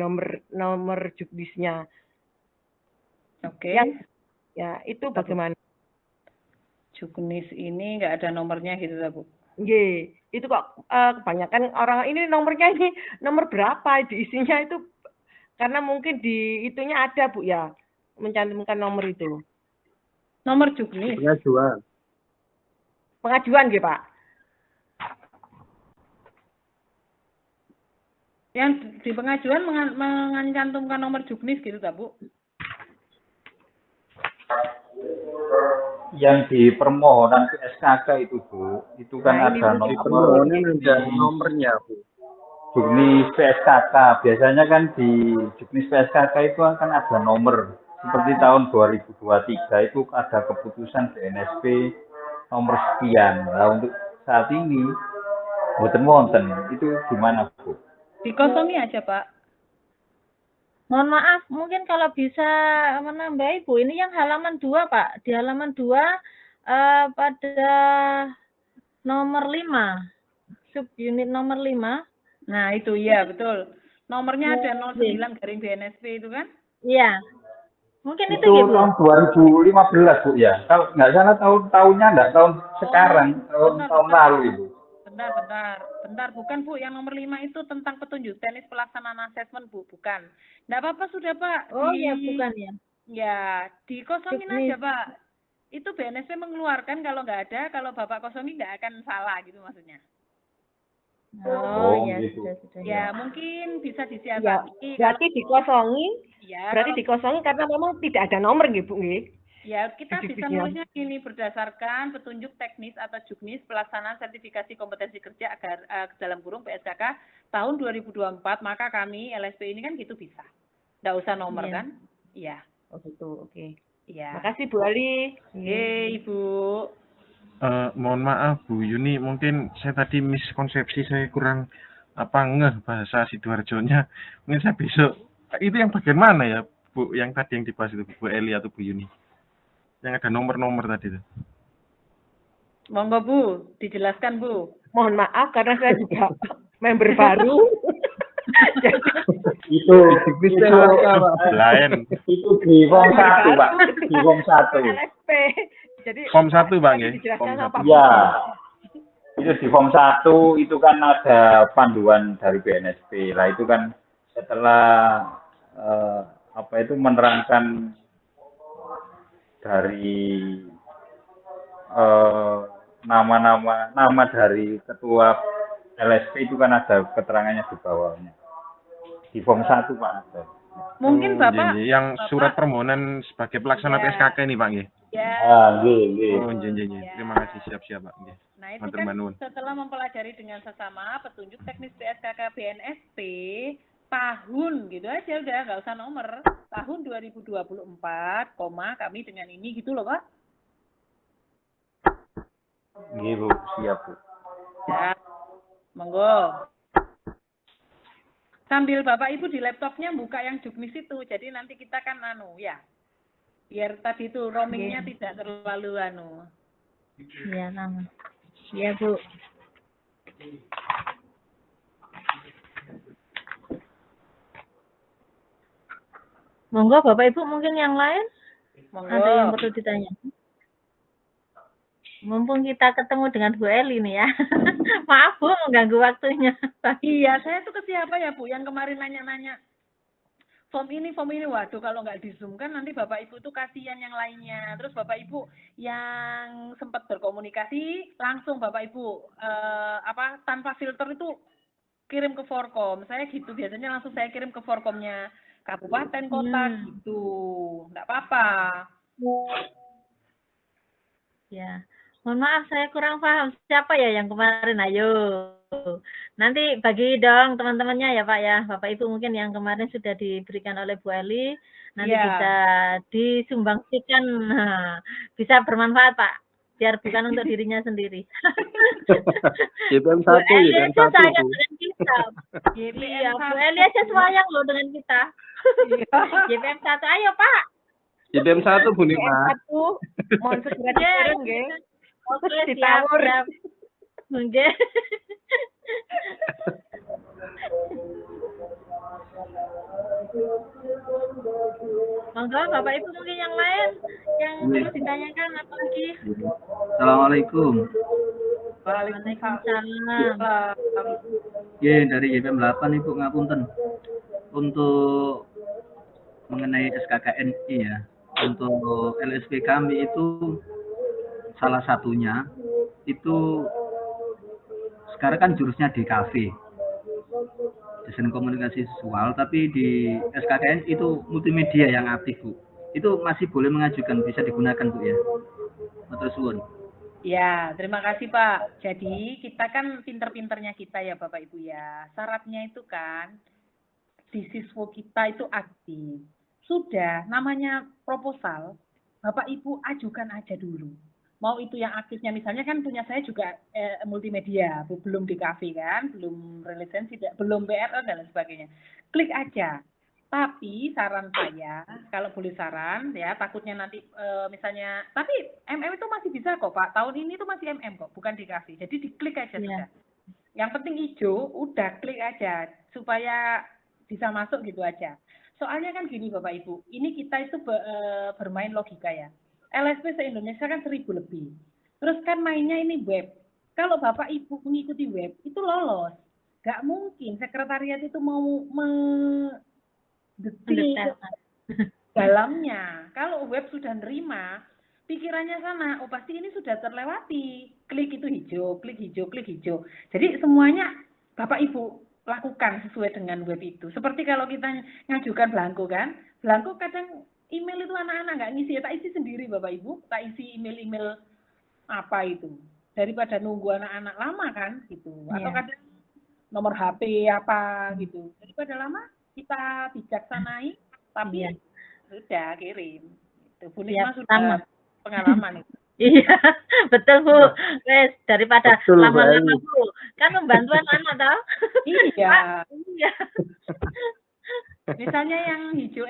nomor juknisnya. Oke. Ya, itu bagaimana? Juknis ini nggak ada nomornya gitu lah Bu. Nggih, itu kok kebanyakan orang ini nomornya ini nomor berapa diisinya itu, karena mungkin di itunya ada Bu ya, mencantumkan nomor itu. Nomor juknis. Pengajuan nggih Pak. Yang di pengajuan mencantumkan nomor juknis gitu tak Bu? Yang di permohonan PSKK itu Bu, itu kan Nah, ini ada Bu, di nomornya Bu. Juknis PSKK, biasanya kan di juknis PSKK itu kan ada nomor. Seperti tahun 2023 itu ada keputusan BNSP nomor sekian. Nah untuk saat ini, wonten itu gimana Bu? Dikosongi aja Pak. Mohon maaf, mungkin kalau bisa menambah Ibu, ini yang halaman 2 Pak. Di halaman 2 pada nomor 5, subunit nomor 5. Nah itu iya betul. Nomornya ada Iya. 09 garing BNSP itu kan? Iya. Mungkin itu Itu gitu. tahun 2015 Bu ya. Kalau nggak salah tahunnya nggak tahun sekarang, tahun lalu itu. Bentar, bukan Bu, yang nomor 5 itu tentang petunjuk teknis pelaksanaan asesmen Bu, bukan. Nggak apa-apa sudah Pak. Oh iya, bukan ya. Ya, dikosongin Juknis. aja Pak. Itu BNSP mengeluarkan kalau nggak ada, kalau Bapak kosongin nggak akan salah gitu maksudnya. Oh, Oh, iya, gitu. sudah. Ya, mungkin bisa Ya, disiasati. berarti dikosongi, Ya, berarti dikosongi karena memang tidak ada nomor nggih Bu nggih. ya, kita Di bisa juknisnya. nulisnya gini, berdasarkan petunjuk teknis atau juknis pelaksanaan sertifikasi kompetensi kerja agar dalam kurung PSKK tahun 2024, maka kami LSP ini kan gitu bisa. Nggak usah nomor Iya. kan? Iya. Oh gitu, oke. Iya. Makasih Bu Ali. Oke, Ibu. Mohon maaf Bu Yuni, mungkin saya tadi miskonsepsi, saya kurang apa ngeh bahasa Sidoarjonya. Mungkin saya besok. Itu yang bagian mana ya, Bu? Yang tadi yang dibahas itu, Bu Eli atau Bu Yuni? Yang ada nomor-nomor tadi itu. Monggo Bu, dijelaskan Bu. Mohon maaf karena saya juga member baru. Jadi Itu Lain. itu di form 1, Pak. Di form 1. LSP. Jadi Form 1, Bang, ya? dijelaskan Form sama 1. Pak Iya. Budi. Itu di form 1 itu kan ada panduan dari BNSP. Lah itu kan setelah apa itu menerangkan dari nama dari ketua LSP itu kan ada keterangannya di bawahnya. Di form 1 Pak ada. Mungkin Oh, Bapak nggih, nggih. Yang surat permohonan sebagai pelaksana Ya. PSKK ini, Pak, nggih. ya. Nggih, nggih. Oh, nggih, nggih, nggih. Terima kasih, siap-siap, Pak, nggih. Nah, itu Matur kan nuwun. setelah mempelajari dengan sesama petunjuk teknis PSKK BNSP tahun gitu aja udah nggak usah nomor. Tahun 2024, kami dengan ini gitu loh, Pak. Nggih, Bu, siap, Bu. Ya. Monggo. Sambil Bapak Ibu di laptopnya buka yang juknis itu. Jadi nanti kita kan ya. Biar tadi itu roamingnya tidak terlalu Iya, sama. Iya, Bu. Monggo Bapak Ibu mungkin yang lain Monggo. ada yang perlu ditanya. Mumpung kita ketemu dengan Bu Eli nih ya. Maaf Bu mengganggu waktunya. Iya, saya tuh ke siapa ya Bu yang kemarin nanya-nanya form ini, waduh kalau nggak di Zoom kan nanti Bapak Ibu tuh kasihan yang lainnya. Terus Bapak Ibu yang sempat berkomunikasi langsung Bapak Ibu tanpa filter itu kirim ke Forkom. Saya gitu biasanya langsung saya kirim ke Forkomnya kabupaten kota gitu. Nggak apa-apa. Ya. Mohon maaf saya kurang paham siapa ya yang kemarin. Ayo. Nanti bagi dong teman-temannya ya Pak ya. Bapak Ibu mungkin yang kemarin sudah diberikan oleh Bu Eli nanti Iya. bisa disumbangsikan. Nah, bisa bermanfaat Pak. Biar bukan untuk dirinya sendiri. JPM Bu 1 Eli ya, aja kan 1, sayang Bu. dengan kita. JPM Iya, Bu 1. Eli aja sayang loh dengan kita. JPM 1, ayo Pak. JPM 1 Bu Nima. Satu, mohon segera dikirim nggih. Oke, siap, Ditawur. siap. Nggih. Monggo Bapak Ibu mungkin yang lain yang perlu ditanyakan apa lagi? Assalamualaikum. Waalaikumsalam. Ya, dari JPM 8 Ibu ngapunten. Untuk mengenai SKKNI ya, untuk LSP kami itu salah satunya itu sekarang kan jurusnya DKV, desain komunikasi visual, tapi di SKKN itu multimedia yang aktif Bu. Itu masih boleh mengajukan, bisa digunakan Bu ya. Matur suwun. Ya, terima kasih Pak. Jadi kita kan pinter-pinternya kita ya Bapak Ibu ya. Syaratnya itu kan di siswa kita itu aktif. Sudah, namanya proposal, Bapak Ibu ajukan aja dulu. Mau itu yang aktifnya, misalnya kan punya saya juga multimedia, belum di kafe kan, belum relisensi, belum BRL dan lain sebagainya. Klik aja. Tapi saran saya, kalau boleh saran ya, takutnya nanti misalnya, tapi MM itu masih bisa kok Pak, tahun ini itu masih MM kok, bukan di kafe. Jadi diklik aja sudah. Yang penting hijau, udah klik aja, supaya bisa masuk gitu aja. Soalnya kan gini Bapak Ibu, ini kita itu bermain logika ya. LSP se-Indonesia kan 1.000 lebih. Terus kan mainnya ini web. Kalau Bapak Ibu mengikuti web, itu lolos. Gak mungkin sekretariat itu mau mendetil dalamnya. Kalau web sudah nerima, pikirannya sana, oh pasti ini sudah terlewati. Klik itu hijau, klik hijau, klik hijau. Jadi semuanya Bapak Ibu lakukan sesuai dengan web itu. Seperti kalau kita ngajukan belangko kan, belangko kadang email itu anak-anak nggak ngisi, ya tak isi sendiri Bapak Ibu, tak isi email-email apa itu. Daripada nunggu anak-anak lama kan, gitu. Atau kadang nomor HP apa gitu. Daripada lama, kita bijaksanai, tapi sudah kirim. Itu Bu Nima sudah pengalaman itu. Iya, betul Bu. Wes daripada Betul, Bu lama-lama Eli. Bu. Kan pembantuan anak toh. Iya. Iya. Misalnya yang hijau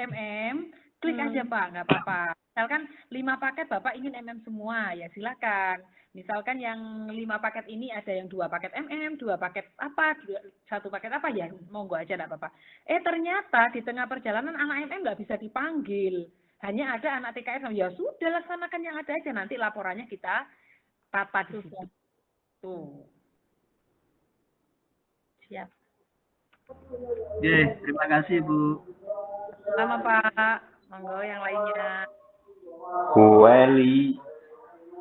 klik aja Pak, nggak apa-apa. Misalkan 5 paket Bapak ingin semua, ya silakan. Misalkan yang 5 paket ini ada yang 2 paket 2 paket apa, 1 paket apa, ya monggo aja nggak apa-apa. Ternyata di tengah perjalanan anak nggak bisa dipanggil. Hanya ada anak TKS, ya sudah laksanakan yang ada aja, nanti laporannya kita tata di situ. Tuh. Siap. Oke, terima kasih Bu. Sama Pak, monggo yang lainnya. Bu Eli,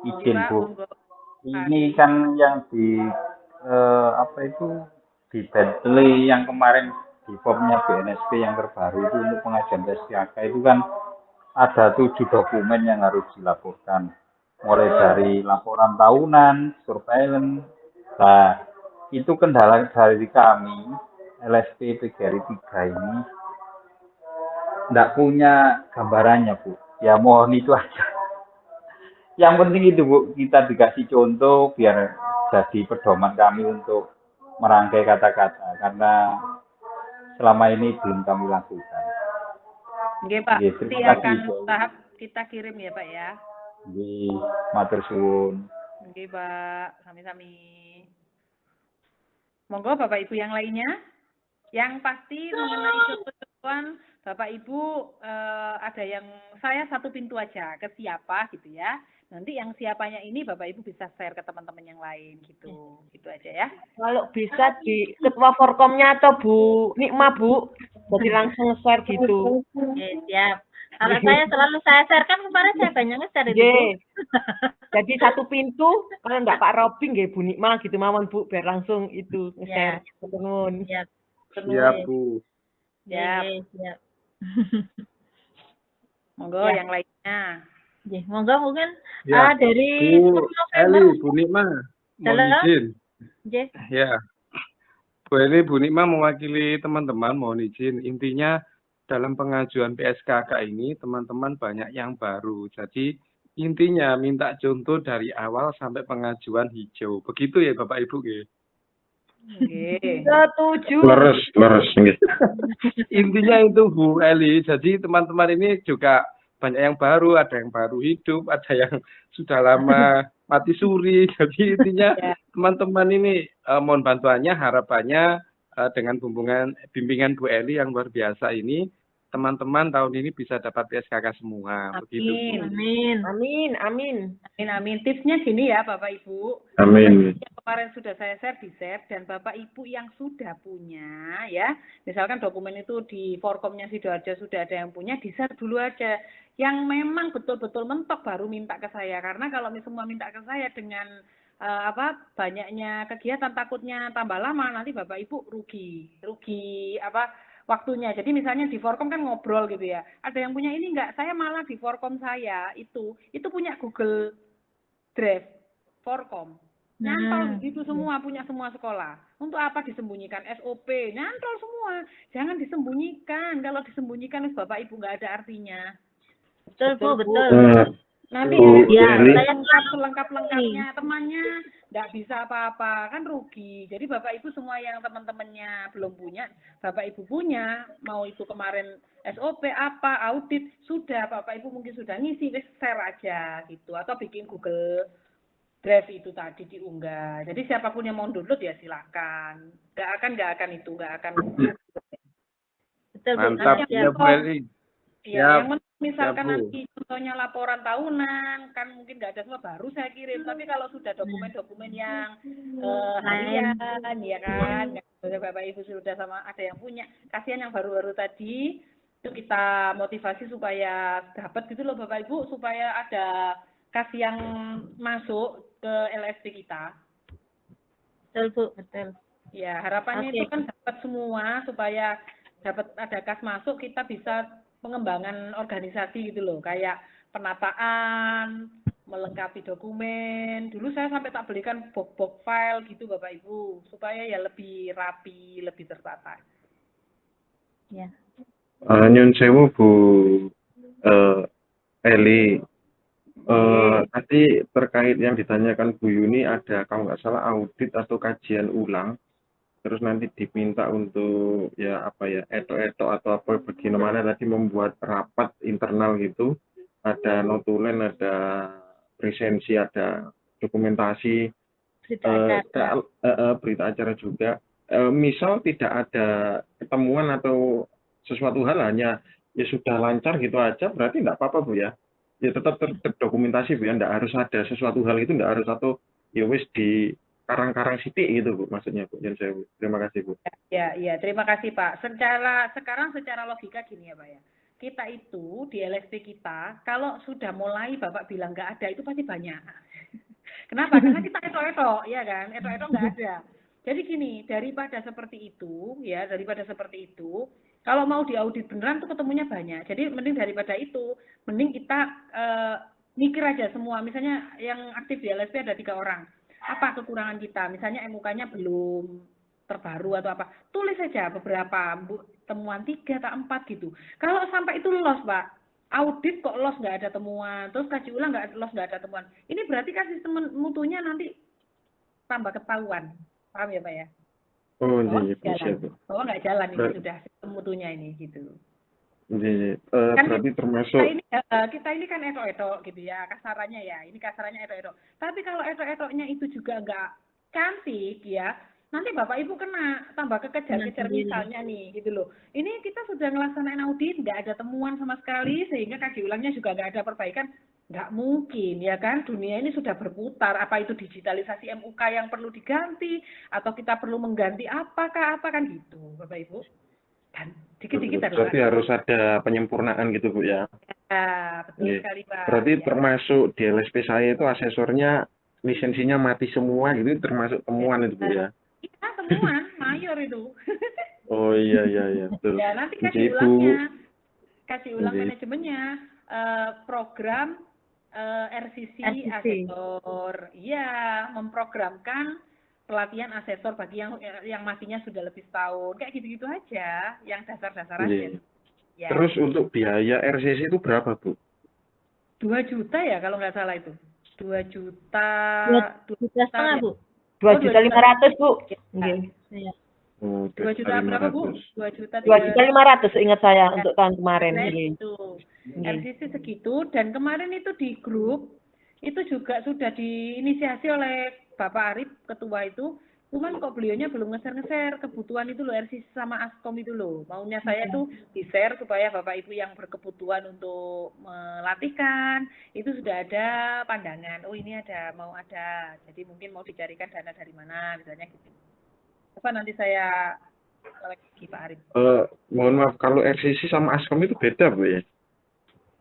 izin Pak, Bu. monggo. Ini kan yang di apa itu di Bentley yang kemarin di formnya BNSP yang terbaru itu untuk pengajuan PSKK itu kan ada 7 dokumen yang harus dilaporkan. Mulai dari laporan tahunan, surveillance. Nah, itu kendala dari kami, LSP PGRI 3 ini, enggak punya gambarannya, Bu. Ya mohon itu aja. Yang penting itu, Bu, kita dikasih contoh biar jadi pedoman kami untuk merangkai kata-kata. Karena selama ini belum kami lakukan. Nggih Pak, Nggih, nanti terima akan kasih. tahap kita kirim ya Pak ya. Nggih, matur suwun. Nggih Pak, sami-sami. Monggo Bapak Ibu yang lainnya. Yang pasti mengenai contoh-contohan Bapak Ibu ada yang saya satu pintu aja ke siapa gitu ya. Nanti yang siapanya ini Bapak Ibu bisa share ke teman-teman yang lain gitu. Gitu aja ya. Kalau bisa di ketua Forkomnya atau Bu Nikma Bu, jadi langsung share gitu. Oke, siap. Kalau saya selalu saya share kan kemarin saya banyak nge-share itu Bu. Nggih. Jadi satu pintu, kalau enggak Pak Robi nggih Bu Nikma gitu mawon Bu, biar langsung itu nge-share. Nuwun. Siap. Siap, Bu. Siap. Siap. Monggo Ya. yang lainnya. Nggih, monggo mungkin Ya, dari Bu 10 November. Eli, Bu Nikma, mohon Halo? izin. Nggih. Ya, Bu Eli, Bu Nikma mewakili teman-teman, mohon izin. Intinya dalam pengajuan PSKK ini teman-teman banyak yang baru. Jadi intinya minta contoh dari awal sampai pengajuan hijau. Begitu ya Bapak Ibu nggih. Nggih. Setuju. Leres nggih. Intinya itu Bu Eli. Jadi teman-teman ini juga banyak yang baru, ada yang baru hidup, ada yang sudah lama mati suri. Jadi intinya teman-teman ini mohon bantuannya, harapannya dengan bimbingan Bu Eli yang luar biasa ini, teman-teman tahun ini bisa dapat PSKK semua. Begitu Bu. Amin. Amin, amin. Amin, amin. Tipsnya gini ya Bapak Ibu. Amin. Yang kemarin sudah saya share di share, dan Bapak Ibu yang sudah punya ya, misalkan dokumen itu di Forkomnya Sidoarjo sudah ada yang punya, di share dulu aja. Yang memang betul-betul mentok baru minta ke saya, karena kalau semua minta ke saya dengan banyaknya kegiatan takutnya tambah lama, nanti Bapak Ibu rugi waktunya. Jadi misalnya di Forkom kan ngobrol gitu ya, ada yang punya ini enggak, saya malah di Forkom saya itu punya Google Drive Forkom, nyantol gitu semua, punya semua sekolah. Untuk apa disembunyikan? SOP nyantol semua, jangan disembunyikan. Kalau disembunyikan Bapak Ibu nggak ada artinya. Betul Bu, betul. Nanti saya selengkap-lengkapnya, temannya nggak bisa apa-apa, kan rugi. Jadi Bapak Ibu semua yang teman-temannya belum punya, Bapak Ibu punya, mau itu kemarin SOP apa, audit, sudah Bapak Ibu mungkin sudah ngisi, share aja gitu, atau bikin Google Drive itu tadi diunggah. Jadi siapapun yang mau download ya silakan. Nggak akan. Betul Bu. Mantap ya Bu Eli. Ya, yang misalkan nanti contohnya laporan tahunan, kan mungkin nggak ada semua, baru saya kirim. Tapi kalau sudah dokumen-dokumen yang harian, ya kan, Bapak Ibu sudah sama ada yang punya, kasihan yang baru-baru tadi, itu kita motivasi supaya dapat gitu loh Bapak Ibu, supaya ada kas yang masuk ke LSP kita. Betul Bu, betul. Ya, harapannya itu kan dapat semua, supaya dapat ada kas masuk, kita bisa pengembangan organisasi gitu loh, kayak penataan, melengkapi dokumen. Dulu saya sampai tak belikan box file gitu Bapak Ibu, supaya ya lebih rapi, lebih tertata. Ya. Nyun sewu Bu Eli, Tadi terkait yang ditanyakan Bu Yuni ada kalau nggak salah audit atau kajian ulang, terus nanti diminta untuk ya apa ya eto-eto atau apa bagaimana tadi membuat rapat internal gitu, ada notulen, ada presensi, ada dokumentasi, berita acara juga. Misal tidak ada ketemuan atau sesuatu hal hanya ya sudah lancar gitu aja, berarti nggak apa-apa Bu ya. Ya tetap terdokumentasi Bu ya, nggak harus ada sesuatu hal itu, nggak harus atau ya wis di karang-karang sitik gitu Bu maksudnya Bu. Terima kasih Bu. Ya, terima kasih Pak. Sekarang secara logika gini ya Pak ya. Kita itu di LSP kita kalau sudah mulai Bapak bilang nggak ada itu pasti banyak. Kenapa? Karena kita etok-etok, ya kan? Etok-etok nggak ada. Jadi gini, daripada seperti itu, kalau mau diaudit beneran tuh ketemunya banyak. Jadi mending daripada itu, mending kita mikir aja semua. Misalnya yang aktif di LSP ada 3 orang. Apa kekurangan kita? Misalnya MUK-nya belum terbaru atau apa. Tulis saja beberapa temuan 3 atau 4 gitu. Kalau sampai itu lolos, Pak. Audit kok lolos nggak ada temuan, terus kaji ulang nggak ada temuan. Ini berarti kan sistem mutunya nanti tambah ketahuan. Paham ya Pak ya? Oh iya, bahwa nggak jalan ini sudah sistem mutunya ini gitu. Kan berarti termasuk kita ini kan etok-etok gitu ya, kasarannya ya. Ini kasarannya etok-etok. Tapi kalau etok-etoknya itu juga nggak cantik ya, nanti Bapak Ibu kena tambah kekejar-kejar misalnya nih gitu loh. Ini kita sudah ngelaksanain audit, nggak ada temuan sama sekali, sehingga kaji ulangnya juga nggak ada perbaikan. Nggak mungkin ya kan, dunia ini sudah berputar, apa itu digitalisasi MUK yang perlu diganti, atau kita perlu mengganti apa kan gitu Bapak Ibu. Dan dikit-dikit harus ada penyempurnaan gitu Bu ya. Ya, betul sekali Pak. Berarti termasuk di LSP saya itu asesornya lisensinya mati semua gitu, termasuk temuan itu Bu ya. Iya, temuan mayor itu. Oh iya betul. Ya, nanti kasih ulang manajemennya, program RCC asesor. Iya, memprogramkan pelatihan asesor bagi yang matinya sudah lebih setahun. Kayak gitu-gitu aja, yang dasar-dasar aja. Ya. Terus untuk biaya RCC itu berapa Bu? 2 juta ya kalau nggak salah itu. 2 juta. 2 juta setengah Bu. 2.500.000 Bu. Iya. 2 juta berapa Bu? 2.500.000 ingat saya untuk tahun kemarin. Itu. RCC segitu, dan kemarin itu di grup itu juga sudah diinisiasi oleh Bapak Arif, ketua itu. Cuman kok beliaunya belum nge-share kebutuhan itu loh, RCC sama Askom itu loh. Maunya saya tuh di-share supaya Bapak Ibu yang berkebutuhan untuk melatihkan itu sudah ada pandangan. Oh ini mau ada. Jadi mungkin mau dicarikan dana dari mana misalnya gitu. Apa nanti saya lagi Pak Arif. Mohon maaf, kalau RCC sama Askom itu beda Bu ya?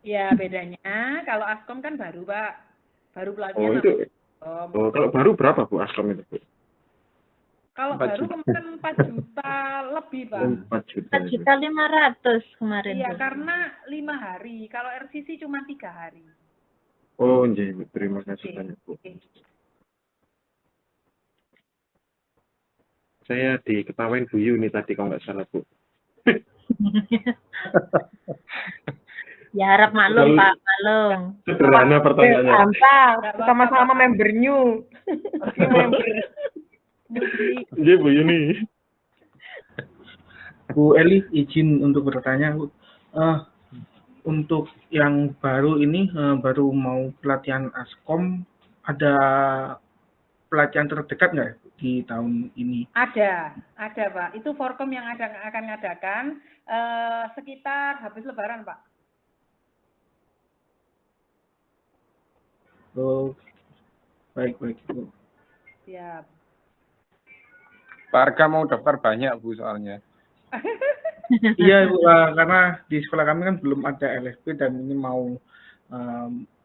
Ya bedanya kalau Askom kan baru Pak, baru pelatihan. Kalau baru berapa Bu Askom itu Bu? Kalau baru kemarin 4 juta lebih Pak. 4 juta 500 kemarin. Iya karena 5 hari, kalau RCC cuma 3 hari. Oh iya, terima kasih banyak Bu. Saya diketawain Bu Yuni tadi kalau nggak salah Bu. Ya harap maklum Pak, maklum. Sederhana pertanyaannya. Sama-sama member new. Iya Bu Yuni. Bu Eli izin untuk bertanya Bu. Untuk yang baru ini baru mau pelatihan Askom, ada pelatihan terdekat nggak di tahun ini? Ada Pak. Itu Forkom yang akan ngadakan sekitar habis Lebaran Pak. Oh, baik Bu. Siap. Pak Arga mau daftar banyak Bu soalnya. Iya Bu, karena di sekolah kami kan belum ada LSP dan ini mau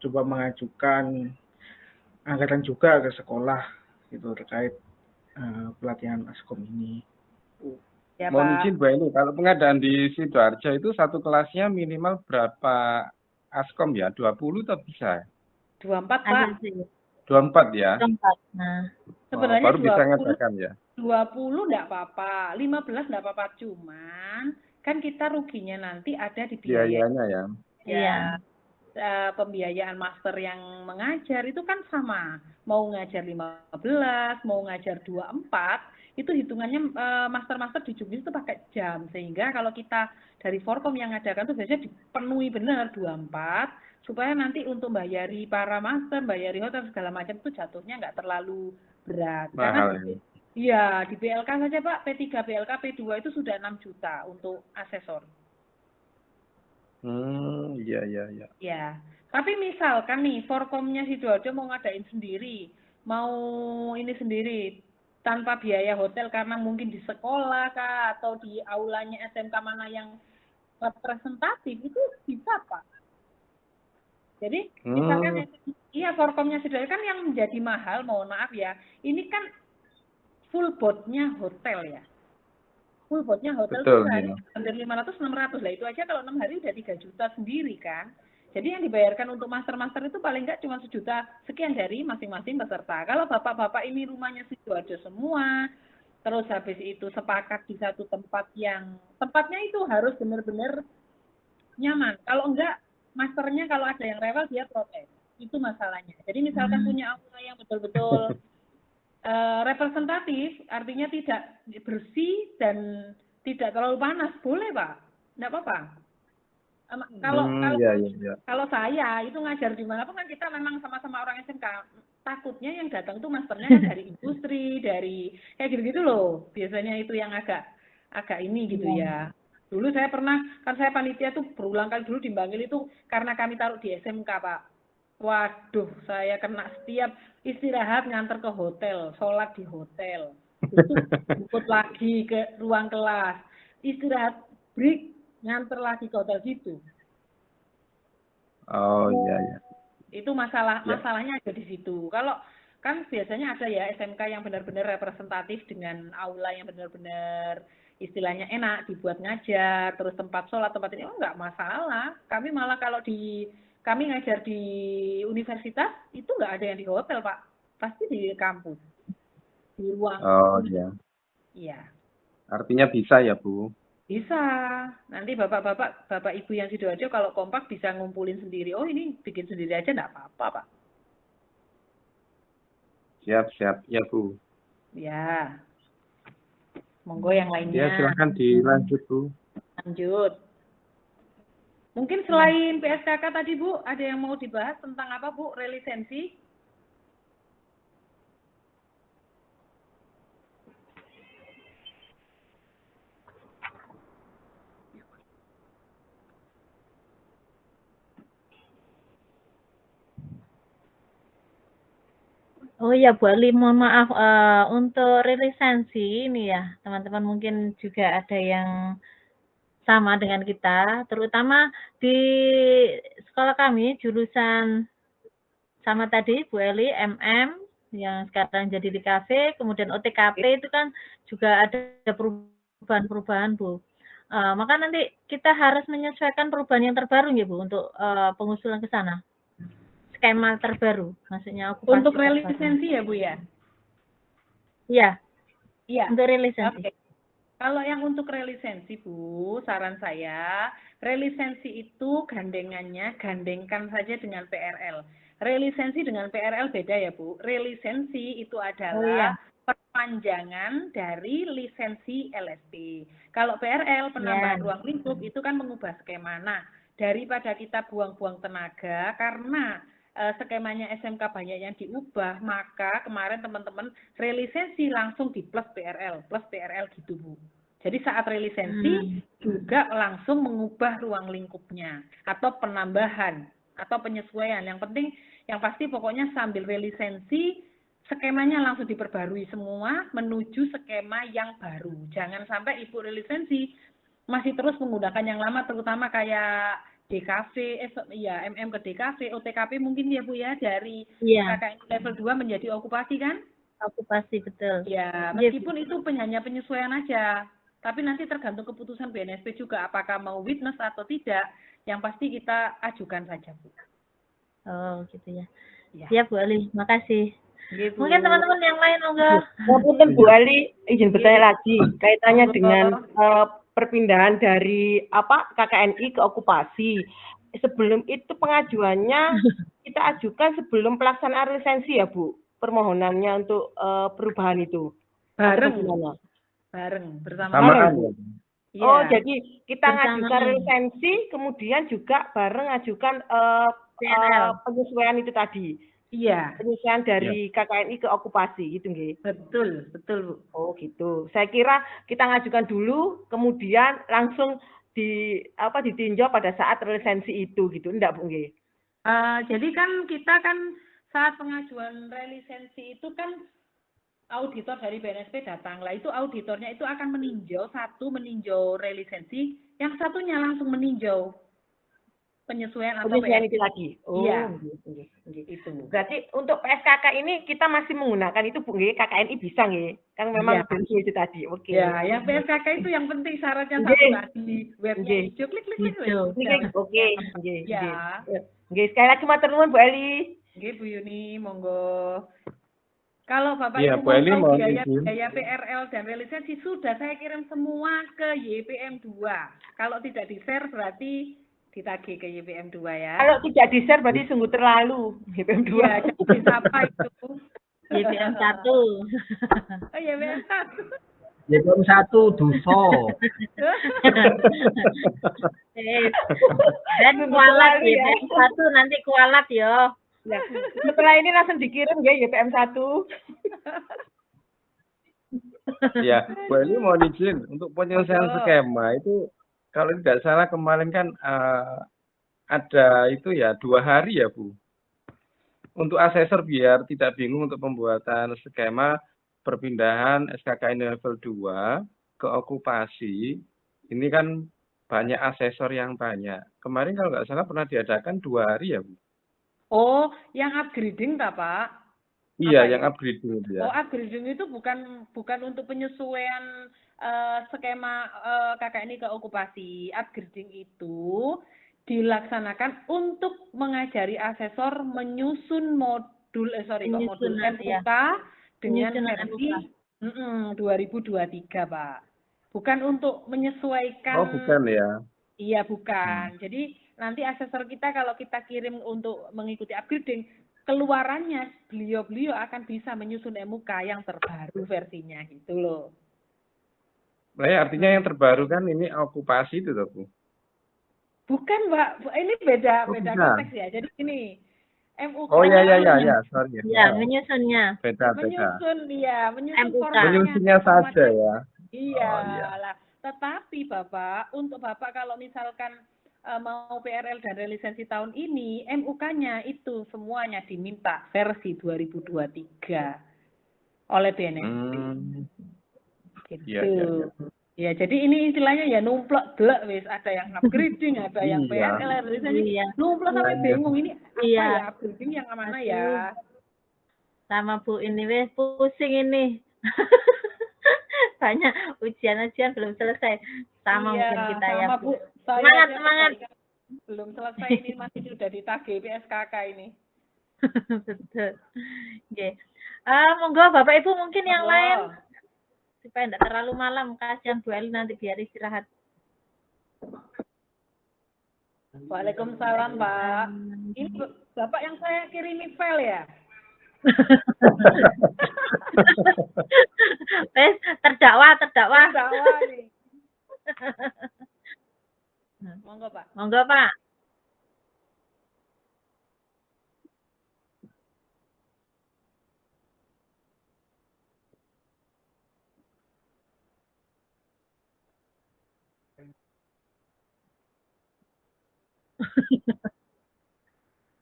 coba mengajukan anggaran juga ke sekolah gitu terkait pelatihan Askom ini. Ya, Mohon izin Bu Eli, kalau pengadaan di Sidoarjo itu satu kelasnya minimal berapa Askom ya? 20 atau bisa? 24 Pak. 24 ya? 24. Nah, sebenarnya baru bisa ngadakan ya? 20 enggak apa-apa, 15 enggak apa-apa, cuman kan kita ruginya nanti ada di biaya. Biayanya ya? Ya. pembiayaan master yang mengajar itu kan sama. Mau ngajar 15, mau ngajar 24, itu hitungannya master-master di Juknis itu pakai jam. Sehingga kalau kita dari Forkom yang ngadakan tuh biasanya dipenuhi benar 24, supaya nanti untuk bayari para master, bayari hotel segala macam itu jatuhnya nggak terlalu berat. Mahal Karena ini. iya, di BLK saja Pak, P3, BLK, P2 itu sudah 6 juta untuk asesor. Iya, iya, iya. Ya, tapi misalkan nih, Forkomnya Sidoarjo mau ngadain sendiri, mau ini sendiri, tanpa biaya hotel karena mungkin di sekolah kah, atau di aulanya SMK mana yang representatif, itu bisa Pak. Jadi, misalkan, iya Forkomnya Sidoarjo kan yang menjadi mahal, mohon maaf ya, ini kan full board-nya hotel ya. Full board-nya hotel Betul, itu hari iya. hampir 500-600 lah, itu aja kalau 6 hari udah 3 juta sendiri kan. Jadi yang dibayarkan untuk master-master itu paling nggak cuma 1 juta sekian dari masing-masing peserta. Kalau bapak-bapak ini rumahnya Sidoarjo semua, terus habis itu sepakat di satu tempat yang tempatnya itu harus benar-benar nyaman. Kalau enggak, masternya kalau ada yang rewel dia protes. Itu masalahnya. Jadi misalkan punya aula yang betul-betul representatif, artinya tidak bersih dan tidak terlalu panas, boleh Pak, nggak apa-apa. Kalau saya itu ngajar di mana pun kan kita memang sama-sama orang SMK, takutnya yang datang tuh masternya kan dari industri, dari kayak gitu-gitu loh. Biasanya itu yang agak ini gitu ya. Dulu saya pernah, kan saya panitia tuh berulang kali dulu dipanggil itu karena kami taruh di SMK Pak. Waduh, saya kena setiap istirahat nganter ke hotel, sholat di hotel, jemput lagi ke ruang kelas, istirahat break, nganter lagi ke hotel gitu. Oh iya, iya. Itu masalahnya ada di situ. Kalau kan biasanya ada ya SMK yang benar-benar representatif dengan aula yang benar-benar istilahnya enak dibuat ngajar, terus tempat sholat, tempat ini nggak masalah. Kami malah kalau kami ngajar di universitas itu nggak ada yang di hotel Pak, pasti di kampus, di ruang. Oh iya. Iya. Artinya bisa ya Bu? Bisa. Nanti bapak ibu yang Sidoarjo kalau kompak bisa ngumpulin sendiri. Oh ini bikin sendiri aja nggak apa-apa Pak. Siap ya Bu. Ya. Monggo yang lainnya. Ya silahkan dilanjut Bu. Lanjut. Mungkin selain PSKK tadi Bu, ada yang mau dibahas tentang apa Bu? Relisensi? Oh iya Bu Ali, mohon maaf untuk relisensi ini ya teman-teman mungkin juga ada yang sama dengan kita, terutama di sekolah kami jurusan sama tadi Bu Eli MM yang sekarang jadi di KV, kemudian OTKP itu kan juga ada perubahan-perubahan Bu. Maka nanti kita harus menyesuaikan perubahan yang terbaru ya Bu untuk pengusulan ke sana. Skema terbaru, maksudnya okupasi untuk relisensi ya Bu ya? Iya. Iya. Untuk relisensi. Okay. Kalau yang untuk relisensi Bu, saran saya, relisensi itu gandengkan saja dengan PRL. Relisensi dengan PRL beda ya Bu. Relisensi itu adalah perpanjangan dari lisensi LSP. Kalau PRL penambahan ruang lingkup itu kan mengubah skema. Nah, daripada kita buang-buang tenaga karena skemanya SMK banyak yang diubah, maka kemarin teman-teman relisensi langsung di plus PRL gitu Bu. Jadi saat relisensi juga langsung mengubah ruang lingkupnya atau penambahan atau penyesuaian. Yang penting, yang pasti pokoknya sambil relisensi skemanya langsung diperbarui semua menuju skema yang baru. Jangan sampai Ibu relisensi masih terus menggunakan yang lama, terutama kayak DKV, MM ke DKV, OTKP mungkin ya Bu ya, dari KKN level 2 menjadi okupasi kan? Okupasi, betul. Ya, meskipun itu hanya penyesuaian aja, tapi nanti tergantung keputusan BNSP juga apakah mau witness atau tidak, yang pasti kita ajukan saja Bu. Oh gitu ya. Siap Bu Ali, makasih. Gitu. Mungkin teman-teman yang lain monggo. Mungkin Bu Ali izin bertanya lagi kaitannya dengan perpindahan dari KKNI ke okupasi. sebelum itu pengajuannya kita ajukan sebelum pelaksanaan lisensi ya Bu, permohonannya untuk perubahan itu. Atau Bareng, bagaimana? bareng bersama. Samaan ya. Iya. Oh, jadi kita ngajukan Bersamaan. lisensi, kemudian juga bareng ngajukan PRL. penyesuaian itu tadi. Iya, Penyesuaian dari KKNI ke okupasi gitu nggih. betul, betul Bu. Oh, gitu. Saya kira kita ngajukan dulu, kemudian langsung ditinjau pada saat lisensi itu gitu. Enggak, Bu nggih? Jadi kan kita kan saat pengajuan relisensi itu kan auditor dari BNSP datang. Lah itu auditornya itu akan satu meninjau relisensi, yang satunya langsung meninjau penyesuaian atau Penyesuaian itu PSK. lagi. Oh, Iya. nggih. Itu. Berarti untuk PSKK ini kita masih menggunakan itu Bu nggih, KKNI bisa nggih. Kan memang Iya. bensu itu tadi. Oke. Ya, yang PSKK itu yang penting syaratnya Nggih. satu tadi, webnya Nggih. hijau, klik. Hijau. Oke, nggih. Ya, Nggih, sekali lagi matur nuwun Bu Eli. nggih Bu Yuni, monggo. Kalau Bapak Iya, Ibu Bu mau Eli tahu mohon biaya izin. PRL dan relisensi sudah saya kirim semua ke YPM 2. Kalau tidak di-share berarti ditagih ke YPM 2 ya. Kalau tidak di-share berarti sungguh terlalu. BPM 2. Iya, jadi disapa itu. YPM 1. Oh, YPM 1. YPM 1 dosa. Dan kualat YPM 1 nanti kualat yo. Ya. Setelah ini langsung dikirim ya YPM 1. Ya, Bu Eli mohon izin untuk penyelesaian skema itu kalau tidak salah kemarin kan ada itu ya 2 hari ya Bu. Untuk asesor biar tidak bingung untuk pembuatan skema perpindahan SKKN level 2 ke okupasi, ini kan banyak asesor yang banyak. Kemarin kalau nggak salah pernah diadakan 2 hari ya Bu. Oh, yang upgrading tak Pak? Iya, Apa yang itu? upgrading itu Oh, ya. upgrading itu bukan untuk penyesuaian skema KKNI ke okupasi. Upgrading itu dilaksanakan untuk mengajari asesor menyusun modul Penyusunan, MUK dengan Penyusunan versi MUK. 2023, Pak. Bukan untuk menyesuaikan. Oh, bukan ya. Iya, bukan. Jadi nanti asesor kita kalau kita kirim untuk mengikuti upgrading, keluarannya beliau-beliau akan bisa menyusun MUK yang terbaru versinya gitu loh. Nah, ya, artinya yang terbaru kan ini okupasi itu toh, Bu. Bukan, Mbak. Ini beda Oh, bukan. konteks ya. Jadi ini MUK. Oh ya, sorry. Ya, menyusunnya. Beda. Menyusun MUK. formatnya. Menyusunnya saja ya. Iya, Oh, iya. lah. Tetapi Bapak, untuk Bapak kalau misalkan mau PRL dan relisensi tahun ini, MUK-nya itu semuanya diminta versi 2023 oleh BNSP. Gitu. Iya. Ya, jadi ini istilahnya ya numplok delek wis, ada yang upgrading, ada yang Iya. PRL, relisensi. Iya. Numplok sampai bingung ini apa Iya. ya upgrading yang mana ya? Sama Bu ini wes pusing ini. Banyak ujian-ujian belum selesai. Sama Iya, mungkin kita sama, ya. Bu. Saya Semangat, aja semangat. belum selesai ini masih sudah ditagih PSKK ini. Betul. Oke. Monggo Bapak Ibu mungkin yang Monggo. lain supaya tidak terlalu malam, kasihan Bu Eli nanti biar istirahat. Waalaikumsalam, Pak. Ini Bapak yang saya kirimi file ya? Wes terdakwa. Dakwah nih. Monggo, Pak. Monggo Pak.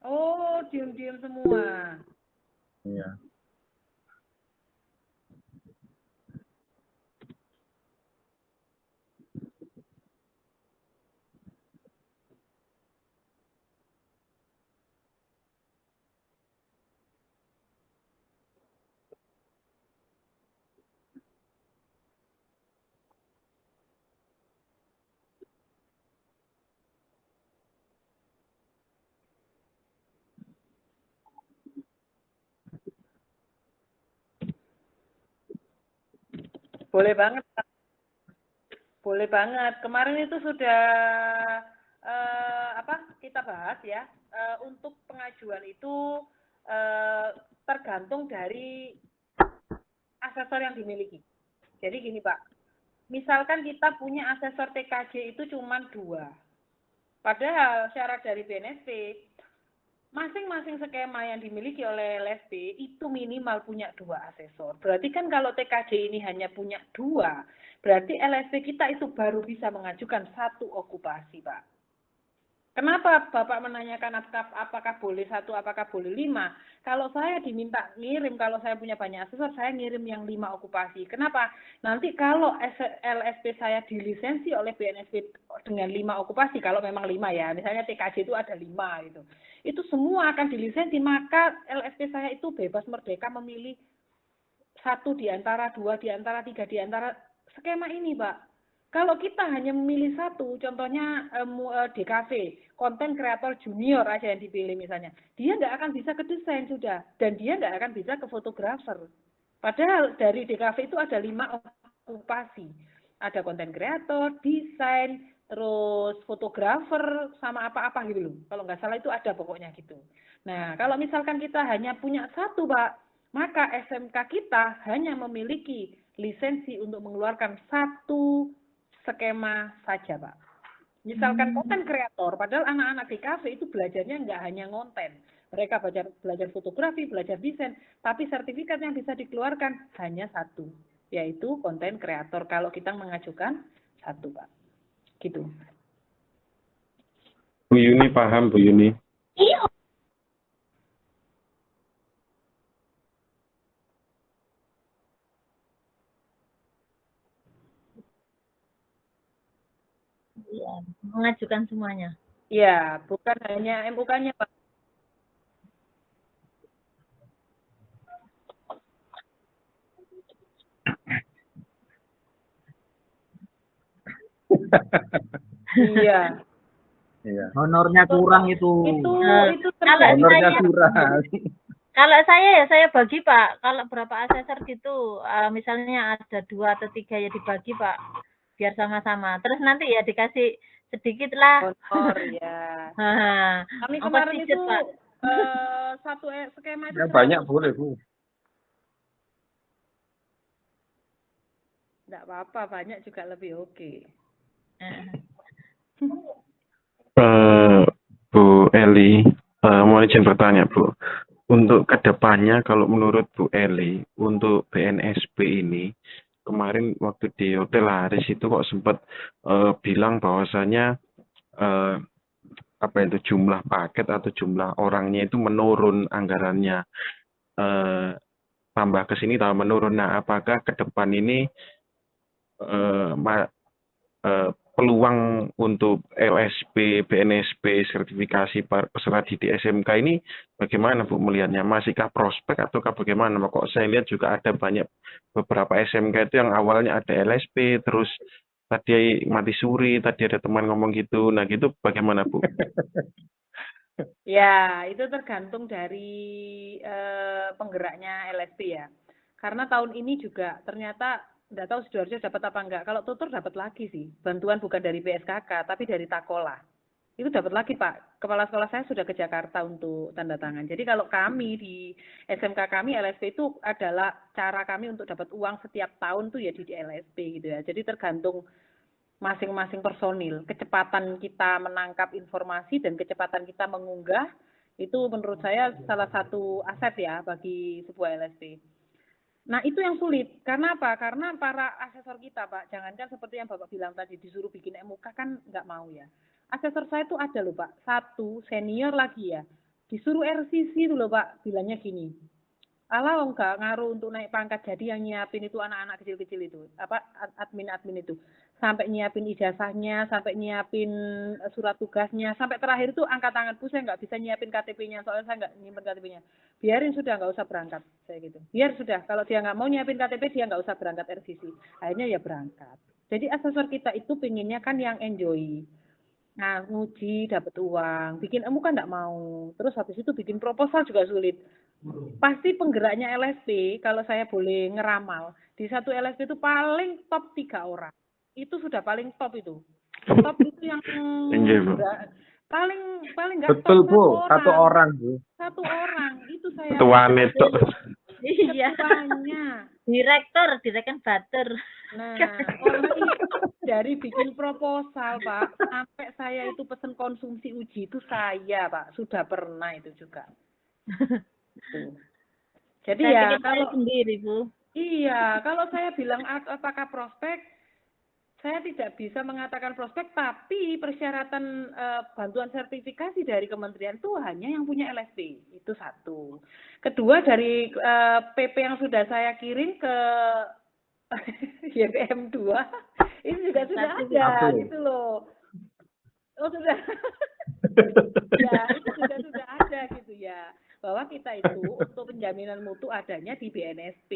Oh, diem-diem semua. Iya. Boleh banget, Pak. Boleh banget. Kemarin itu sudah kita bahas ya. Untuk pengajuan itu tergantung dari asesor yang dimiliki. Jadi gini Pak, misalkan kita punya asesor TKJ itu cuma 2. Padahal syarat dari BNSP, masing-masing skema yang dimiliki oleh LSP itu minimal punya 2 asesor. Berarti kan kalau TKJ ini hanya punya 2, berarti LSP kita itu baru bisa mengajukan 1 okupasi Pak. Kenapa Bapak menanyakan apakah boleh 1, apakah boleh 5? Kalau saya diminta ngirim, kalau saya punya banyak asesor, saya ngirim yang 5 okupasi. Kenapa? Nanti kalau LSP saya dilisensi oleh BNSP dengan 5 okupasi, kalau memang 5 ya, misalnya TKJ itu ada 5 gitu. Itu semua akan dilisensi, maka LSP saya itu bebas merdeka memilih 1 di antara 2 di antara 3 di antara skema ini Pak. Kalau kita hanya memilih 1, contohnya DKV, konten kreator junior aja yang dipilih misalnya, dia nggak akan bisa ke desain sudah, dan dia nggak akan bisa ke fotografer. Padahal dari DKV itu ada 5 okupasi. Ada konten kreator, desain, terus fotografer, sama apa-apa gitu loh. Kalau nggak salah itu ada pokoknya gitu. Nah, kalau misalkan kita hanya punya 1 Pak, maka SMK kita hanya memiliki lisensi untuk mengeluarkan 1 skema saja Pak. Misalkan konten kreator, padahal anak-anak di kafe itu belajarnya nggak hanya ngonten. Mereka belajar fotografi, belajar desain, tapi sertifikat yang bisa dikeluarkan hanya 1, yaitu konten kreator. Kalau kita mengajukan 1 Pak. Gitu. Bu Yuni paham, Bu Yuni? Iya. Iya, mengajukan semuanya. Iya, bukan hanya MUK-nya Pak. Iya. Iya. Honornya kurang itu. Itu Honornya kurang. Kalau saya bagi Pak. Kalau berapa asesor gitu, misalnya ada 2 atau 3 ya dibagi Pak, biar sama-sama. Terus nanti ya dikasih sedikit lah. Honor ya. Kami kemarin itu satu skema itu Ya, banyak boleh Bu. Enggak apa-apa, banyak juga lebih oke. Bu Eli, mau izin bertanya Bu. Untuk kedepannya kalau menurut Bu Eli, untuk BNSP ini, kemarin waktu di Hotel Haris itu kok sempat bilang bahwasanya jumlah paket atau jumlah orangnya itu menurun anggarannya. Tambah ke sini tambah menurun. Nah, apakah ke depan ini peluang untuk LSP, BNSP, sertifikasi peserta didik SMK ini bagaimana Bu melihatnya? Masihkah prospek ataukah bagaimana? Kok saya lihat juga ada banyak beberapa SMK itu yang awalnya ada LSP, terus tadi mati suri, tadi ada teman ngomong gitu. Nah gitu bagaimana Bu? Ya, itu tergantung dari penggeraknya LSP ya. Karena tahun ini juga ternyata nggak tahu Sidoarjo dapat apa enggak. Kalau tutur dapat lagi sih. Bantuan bukan dari PSKK, tapi dari Takola. Itu dapat lagi Pak. Kepala sekolah saya sudah ke Jakarta untuk tanda tangan. Jadi kalau kami di SMK kami, LSP itu adalah cara kami untuk dapat uang setiap tahun tuh ya di LSP gitu ya. Jadi tergantung masing-masing personil. Kecepatan kita menangkap informasi dan kecepatan kita mengunggah, itu menurut saya salah satu aset ya bagi sebuah LSP. Nah, itu yang sulit. Karena apa? Karena para asesor kita, Pak, jangankan seperti yang Bapak bilang tadi, disuruh bikin MUK kan nggak mau ya. Asesor saya itu ada loh, Pak. 1, senior lagi ya. Disuruh RCC itu loh, Pak. Bilangnya gini, ala nggak ngaruh untuk naik pangkat, jadi yang nyiapin itu anak-anak kecil-kecil itu. Admin-admin itu. Sampai nyiapin ijazahnya, sampai nyiapin surat tugasnya, sampai terakhir itu angkat tangan, Bu, saya nggak bisa nyiapin KTP-nya, soalnya saya nggak nyimpen KTP-nya. Biarin sudah, nggak usah berangkat, saya gitu. Biar sudah, kalau dia nggak mau nyiapin KTP, dia nggak usah berangkat RCC. Akhirnya ya berangkat. Jadi asesor kita itu pengennya kan yang enjoy. Nah, nguji, dapat uang, bikin MUK kan nggak mau. Terus habis itu bikin proposal juga sulit. Pasti penggeraknya LSP, kalau saya boleh ngeramal, di satu LSP itu paling top 3 orang. Itu sudah paling top itu. Top itu yang Iya, Bu. paling nggak Betul, top Bu. Satu orang, Bu. satu orang itu saya Tuane tok. Iya. ketuanya. Direktur Batur. Nah, orang ini dari bikin proposal, Pak, sampai saya itu pesen konsumsi uji itu saya, Pak, sudah pernah itu juga. Tuh. Jadi Saya ya pikir kalau sendiri, Bu. iya, kalau saya bilang apakah prospek, saya tidak bisa mengatakan prospek, tapi persyaratan bantuan sertifikasi dari kementerian itu hanya yang punya LSP. Itu satu. Kedua, dari PP yang sudah saya kirim ke YPM 2, ini juga sudah ada, gitu loh. Oh, sudah. Ya, itu juga sudah ada gitu ya. Bahwa kita itu untuk penjaminan mutu adanya di BNSP.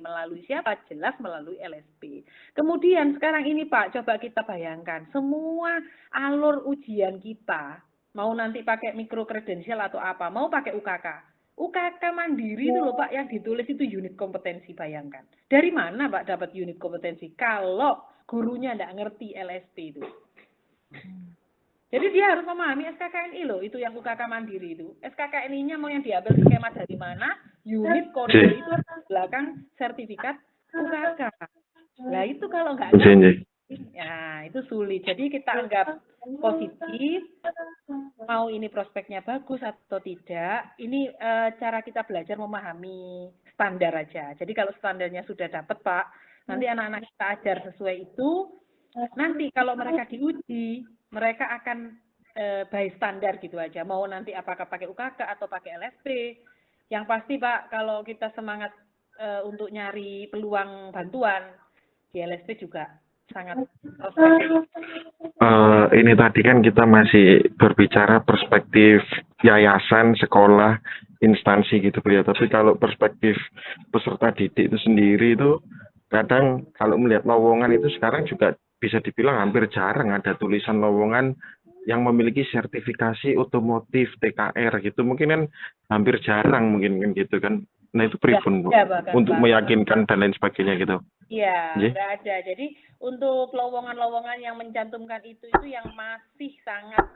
Melalui siapa? Jelas melalui LSP. Kemudian sekarang ini Pak, coba kita bayangkan. Semua alur ujian kita, mau nanti pakai mikro kredensial atau apa, mau pakai UKK. UKK mandiri itu loh Pak, yang ditulis itu unit kompetensi, bayangkan. Dari mana Pak dapat unit kompetensi? Kalau gurunya nggak ngerti LSP itu. Jadi dia harus memahami SKKNI loh, itu yang UKK mandiri itu. SKKNI-nya mau yang diambil skema dari mana, unit kode itu belakang sertifikat UKK. Nah itu kalau nggak ngerti, ya itu sulit. Jadi kita anggap positif, mau ini prospeknya bagus atau tidak, ini cara kita belajar memahami standar aja. Jadi kalau standarnya sudah dapat Pak, nanti anak-anak kita ajar sesuai itu, nanti kalau mereka diuji, mereka akan by standar gitu aja. Mau nanti apakah pakai UKK atau pakai LSP. Yang pasti Pak, kalau kita semangat untuk nyari peluang bantuan, di LSP juga sangat prospektif. Ini tadi kan kita masih berbicara perspektif yayasan, sekolah, instansi gitu Bu ya. Tapi kalau perspektif peserta didik itu sendiri itu kadang kalau melihat lowongan itu sekarang juga bisa dibilang hampir jarang ada tulisan lowongan yang memiliki sertifikasi otomotif TKR gitu. Mungkin kan hampir jarang mungkin kan gitu kan. Nah itu pripun Bu, untuk meyakinkan dan lain sebagainya gitu. Iya, nggak ada. Jadi untuk lowongan-lowongan yang mencantumkan itu yang masih sangat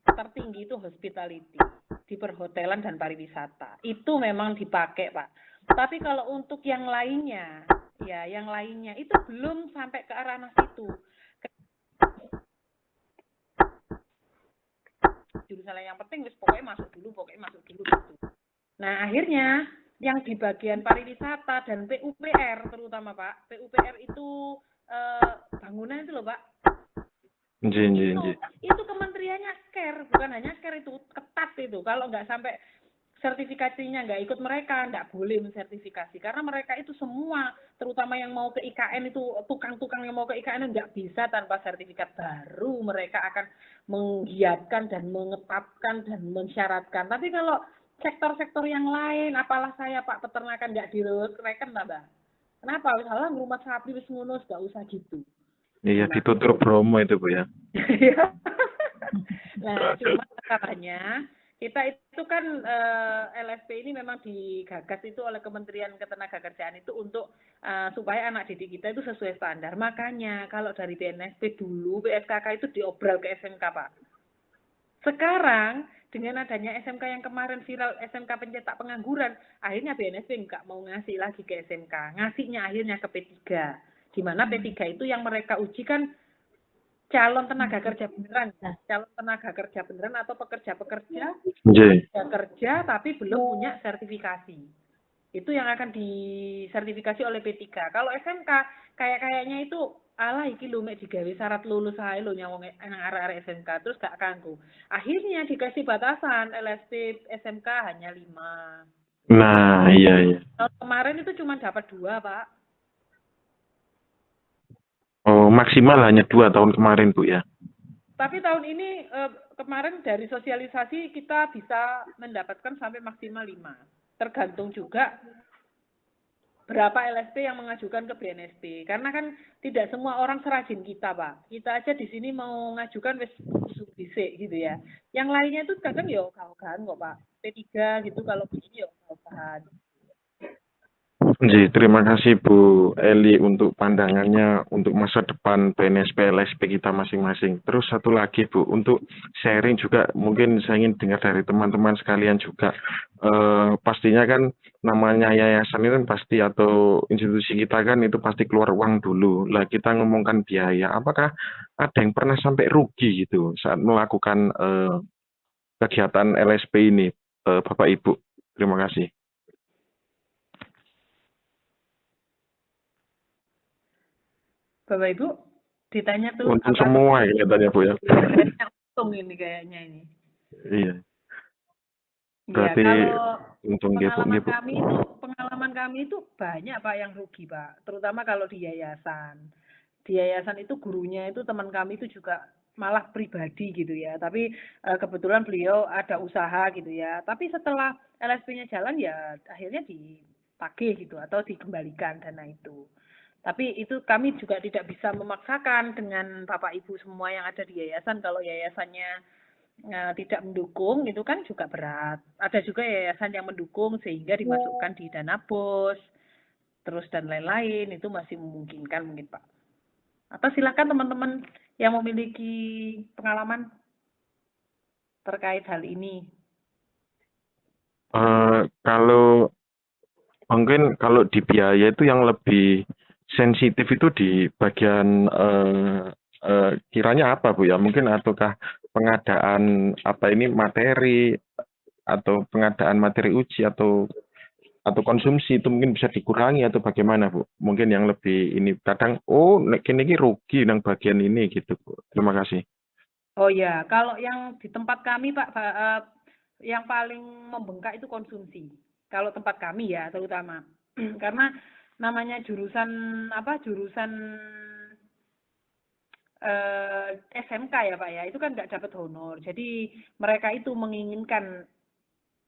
tertinggi itu hospitality, di perhotelan dan pariwisata. Itu memang dipakai Pak. Tapi kalau untuk yang lainnya, ya yang lainnya itu belum sampai ke arah situ. Jurusan yang penting pokoknya masuk dulu gitu. Nah akhirnya yang di bagian pariwisata dan PUPR terutama Pak, PUPR itu bangunan itu loh Pak. Itu kementeriannya care, bukan hanya care, itu ketat itu. Kalau nggak sampai sertifikasinya nggak ikut mereka, nggak boleh mensertifikasi. Karena mereka itu semua, terutama yang mau ke IKN itu, tukang-tukang yang mau ke IKN nggak bisa tanpa sertifikat. Baru mereka akan menggiatkan dan mengetapkan dan mensyaratkan. Tapi kalau sektor-sektor yang lain, apalah saya Pak peternakan nggak direken Mbak. Kenapa? Misalnya rumah sapi wis ngono nggak usah gitu. Iya, ditutur Bromo itu Bu ya. Nah, cuma katanya kita itu kan LSP ini memang digagas itu oleh Kementerian Ketenagakerjaan itu untuk supaya anak didik kita itu sesuai standar. Makanya kalau dari BNSP dulu PSKK itu diobral ke SMK Pak. Sekarang dengan adanya SMK yang kemarin viral, SMK pencetak pengangguran, akhirnya BNSP nggak mau ngasih lagi ke SMK, ngasihnya akhirnya ke P3. Di mana P3 itu yang mereka uji kan calon tenaga kerja beneran, atau pekerja-pekerja kerja tapi belum punya sertifikasi. Itu yang akan disertifikasi oleh P3. Kalau SMK kayaknya itu ala iki lho mek digawe syarat lulus ae lho nyawang nang arek-arek SMK terus gak kanggo. Akhirnya dikasih batasan LSP SMK hanya 5. Nah, iya. Tahun kemarin itu cuma dapat 2, Pak. Oh, maksimal hanya 2 tahun kemarin Bu ya. Tapi tahun ini kemarin dari sosialisasi kita bisa mendapatkan sampai maksimal 5. Tergantung juga berapa LSP yang mengajukan ke BNSP. Karena kan tidak semua orang serajin kita, Pak. Kita aja di sini mau ngajukan wis dhisik gitu ya. Yang lainnya itu kadang ya ogah-ogahan kok, Pak. P3 gitu kalau begini ya ogah-ogahan. Nggih, terima kasih Bu Eli untuk pandangannya untuk masa depan PNSP LSP kita masing-masing. Terus satu lagi Bu, untuk sharing juga mungkin saya ingin dengar dari teman-teman sekalian juga. Pastinya kan namanya yayasan itu kan pasti atau institusi kita kan itu pasti keluar uang dulu. Lah kita ngomongkan biaya, apakah ada yang pernah sampai rugi gitu saat melakukan kegiatan LSP ini, Bapak Ibu? Terima kasih. Bapak Ibu ditanya tuh Untung apa semua ya kelihatannya Bu ya. yang untung ini kayaknya ini. Iya. Ya, Berarti kalau untung dia Bu. pengalaman kami itu banyak Pak yang rugi Pak, terutama kalau di yayasan. Di yayasan itu gurunya itu teman kami itu juga malah pribadi gitu ya, tapi kebetulan beliau ada usaha gitu ya. Tapi setelah LSP-nya jalan ya akhirnya ditagih gitu atau dikembalikan dana itu. Tapi itu kami juga tidak bisa memaksakan dengan Bapak Ibu semua yang ada di yayasan. Kalau yayasannya tidak mendukung itu kan juga berat. Ada juga yayasan yang mendukung sehingga dimasukkan di dana bos, terus dan lain-lain, itu masih memungkinkan mungkin Pak. Atau silakan teman-teman yang memiliki pengalaman terkait hal ini. Kalau mungkin kalau di biaya itu yang lebih sensitif itu di bagian kiranya apa Bu ya? Mungkin ataukah pengadaan materi atau pengadaan materi uji atau konsumsi itu mungkin bisa dikurangi atau bagaimana Bu? Mungkin yang lebih ini kadang ini rugi yang bagian ini gitu Bu. Terima kasih. Oh ya, kalau yang di tempat kami Pak, yang paling membengkak itu konsumsi. Kalau tempat kami ya terutama. Karena namanya jurusan SMK ya Pak ya, itu kan nggak dapat honor. Jadi mereka itu menginginkan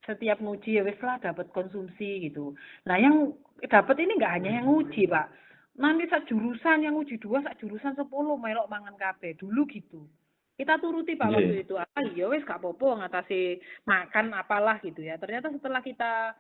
setiap nguji ya wis lah dapat konsumsi gitu. Nah yang dapat ini nggak hanya yang nguji Pak. Nanti sak jurusan yang nguji 2, sak jurusan 10 melok mangan kabeh. Dulu gitu. Kita turuti Pak waktu itu. Ya wis gak apa-apa ngatasi makan apalah gitu ya. Ternyata setelah kita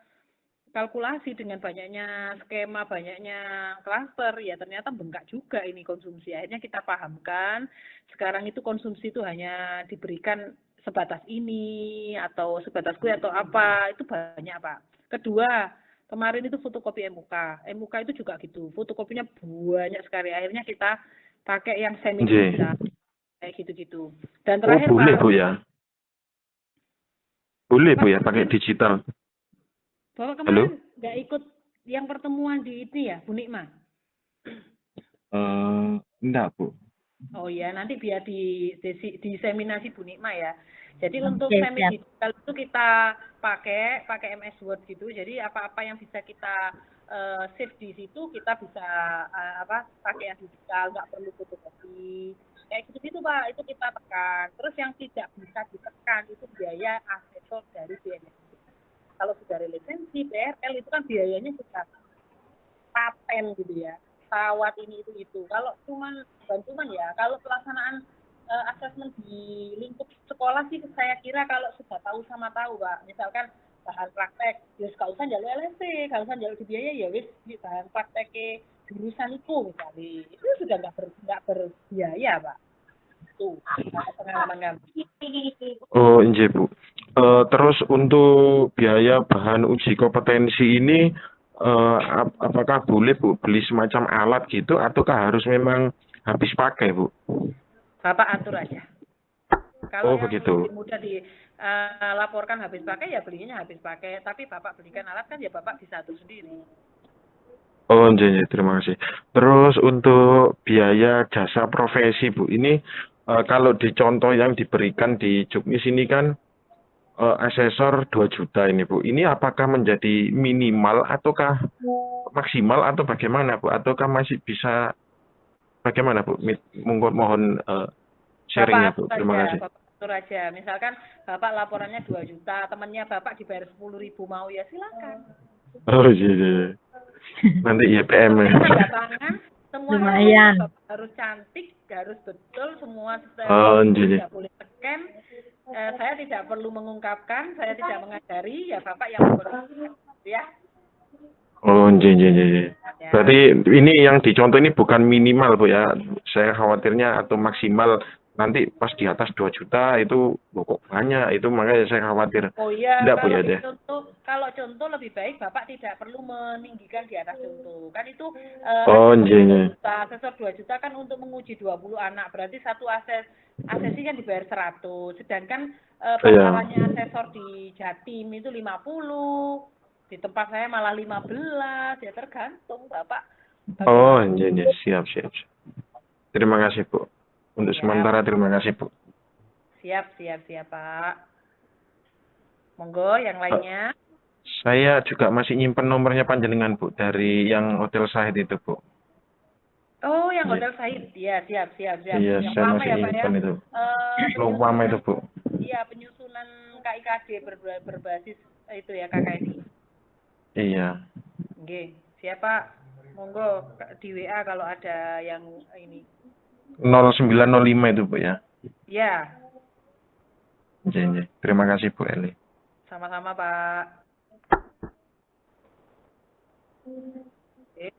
kalkulasi dengan banyaknya skema, banyaknya klaster, ya ternyata bengkak juga ini konsumsi. Akhirnya kita pahamkan, sekarang itu konsumsi itu hanya diberikan sebatas ini, atau sebatas kue atau apa, itu banyak Pak. Kedua, kemarin itu fotokopi MUK. MUK itu juga gitu, fotokopinya banyak sekali. Akhirnya kita pakai yang semi digital, kayak gitu-gitu. Dan terakhir boleh Pak, Bu ya? Boleh Bu ya pakai digital? Bapak kemarin nggak ikut yang pertemuan di itu ya, Bu Nikma? Enggak Bu. Oh ya, nanti biar diseminasi Bu Nikma ya. Jadi untuk semi digital itu kita pakai MS Word gitu. Jadi apa-apa yang bisa kita save di situ kita bisa pakai yang digital, nggak perlu fotokopi. Kayak gitu-gitu Pak, itu kita tekan. Terus yang tidak bisa ditekan itu biaya asesor dari BNSP. Kalau sudah lisensi, BRL itu kan biayanya sudah paten gitu ya. Pesawat ini itu. Kalau cuman ya, kalau pelaksanaan asesmen di lingkup sekolah sih saya kira kalau sudah tahu sama tahu Pak. Misalkan bahan praktek, ya gak usah jalur LSP, gak usah jalur biaya ya wis bahan praktek jurusan itu misalnya. Itu sudah nggak berbiaya Pak. Itu pengalaman kami. Oh, injih Bu. Terus untuk biaya bahan uji kompetensi ini apakah boleh Bu beli semacam alat gitu ataukah harus memang habis pakai Bu? Bapak atur aja. Kalau yang begitu. mudah dilaporkan habis pakai ya belinya habis pakai, tapi Bapak belikan alat kan ya Bapak bisa atur sendiri. Oh, injih, terima kasih. Terus untuk biaya jasa profesi Bu, ini kalau di contoh yang diberikan di Juknis ini kan asesor 2 juta ini Bu. Ini apakah menjadi minimal ataukah maksimal atau bagaimana Bu? Ataukah masih bisa bagaimana Bu? Mohon sharingnya Bu. Terima kasih. Bapak atur aja. Misalkan Bapak laporannya 2 juta, temannya Bapak dibayar 10.000 mau ya silakan. Oh iya. Nanti IPM ya. Semua lumayan. Harus cantik, harus betul, semua tidak boleh scan. Saya tidak perlu mengungkapkan, saya tidak mengajari, ya Bapak yang mengurus ya. Oh, iya. Ya. Berarti ini yang dicontoh ini bukan minimal, Bu ya. Saya khawatirnya atau maksimal nanti pas di atas 2 juta itu kok banyak. Itu makanya saya khawatir. Oh iya, Enggak, Bu kalau ya deh. kalau contoh lebih baik Bapak tidak perlu meninggikan di atas contoh. Kan itu Oh, asesor iya. 2 juta, asesor 2 juta kan untuk menguji 20 anak. Berarti satu asesi kan dibayar 100. Sedangkan pasarannya asesor di Jatim itu 50. Di tempat saya malah 15. Ya tergantung Bapak. Oh, iya. Siap. Terima kasih, Bu. Untuk Siap. sementara terima kasih, Bu. Siap Pak. Monggo yang lainnya. Saya juga masih nyimpen nomornya panjenengan, Bu, dari yang Hotel Sahid itu, Bu. Oh, yang Iya. Hotel Said. Iya, siap. Iya, Yang saya lama masih ya, Pak ya. nyimpen itu. Penyusunan, Lama itu, Bu. iya, penyusunan KIKD berbasis itu ya, KKNI. Iya. Oke, siapa? Monggo di WA kalau ada yang ini. 0905 itu, Bu ya. Ya, Iya. Terima kasih, Bu Eli. sama-sama, Pak. Oke.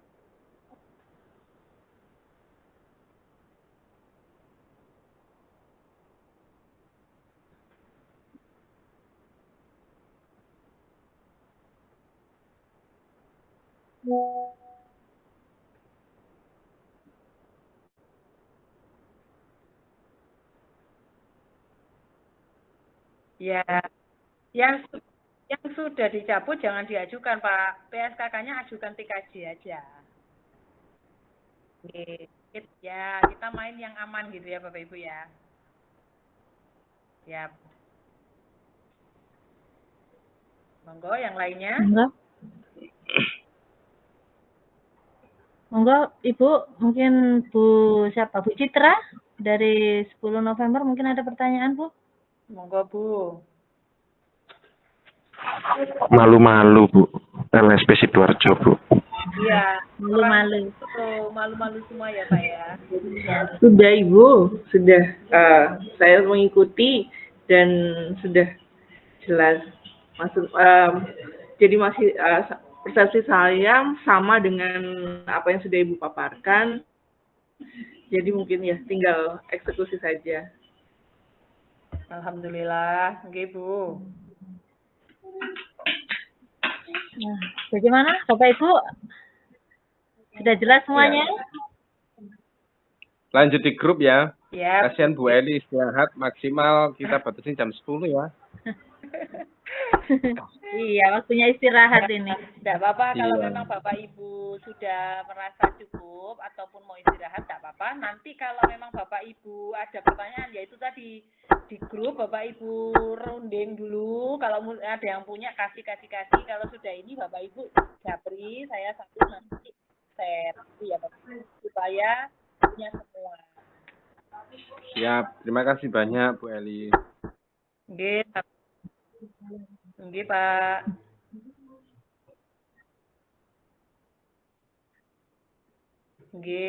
Ya, yang sudah dicabut jangan diajukan, Pak. PSKK-nya ajukan TKJ aja. Oke. Ya, kita main yang aman gitu ya, Bapak Ibu ya. Siap. Monggo yang lainnya. Monggo Ibu, mungkin Bu siapa? Bu Citra dari 10 November mungkin ada pertanyaan, Bu? Monggo, Bu. Malu-malu, Bu. LSP Sidoarjo, Bu. Iya, Malu-malu. malu-malu semua ya, Pak ya. Sudah Ibu, sudah. Saya mengikuti dan sudah jelas. Jadi masih persepsi saya sama dengan apa yang sudah Ibu paparkan. Jadi mungkin ya tinggal eksekusi saja. Alhamdulillah, oke Bu. Nah, bagaimana Bapak Ibu? Sudah jelas semuanya? Lanjut di grup ya. Ya. Kasihan Bu Eli istirahat maksimal kita batasin jam 10 ya. Iya, waktunya istirahat ini. Tidak apa-apa kalau Iya. memang Bapak Ibu sudah merasa cukup ataupun mau istirahat, tidak apa-apa. Nanti kalau memang Bapak Ibu ada pertanyaan, yaitu tadi di grup Bapak Ibu runding dulu. Kalau ada yang punya kasih. Kalau sudah ini Bapak Ibu japri, saya satu nanti share ya Bapak Ibu, supaya punya semua. Siap. Terima kasih banyak Bu Eli. Oke, Pak. Oke.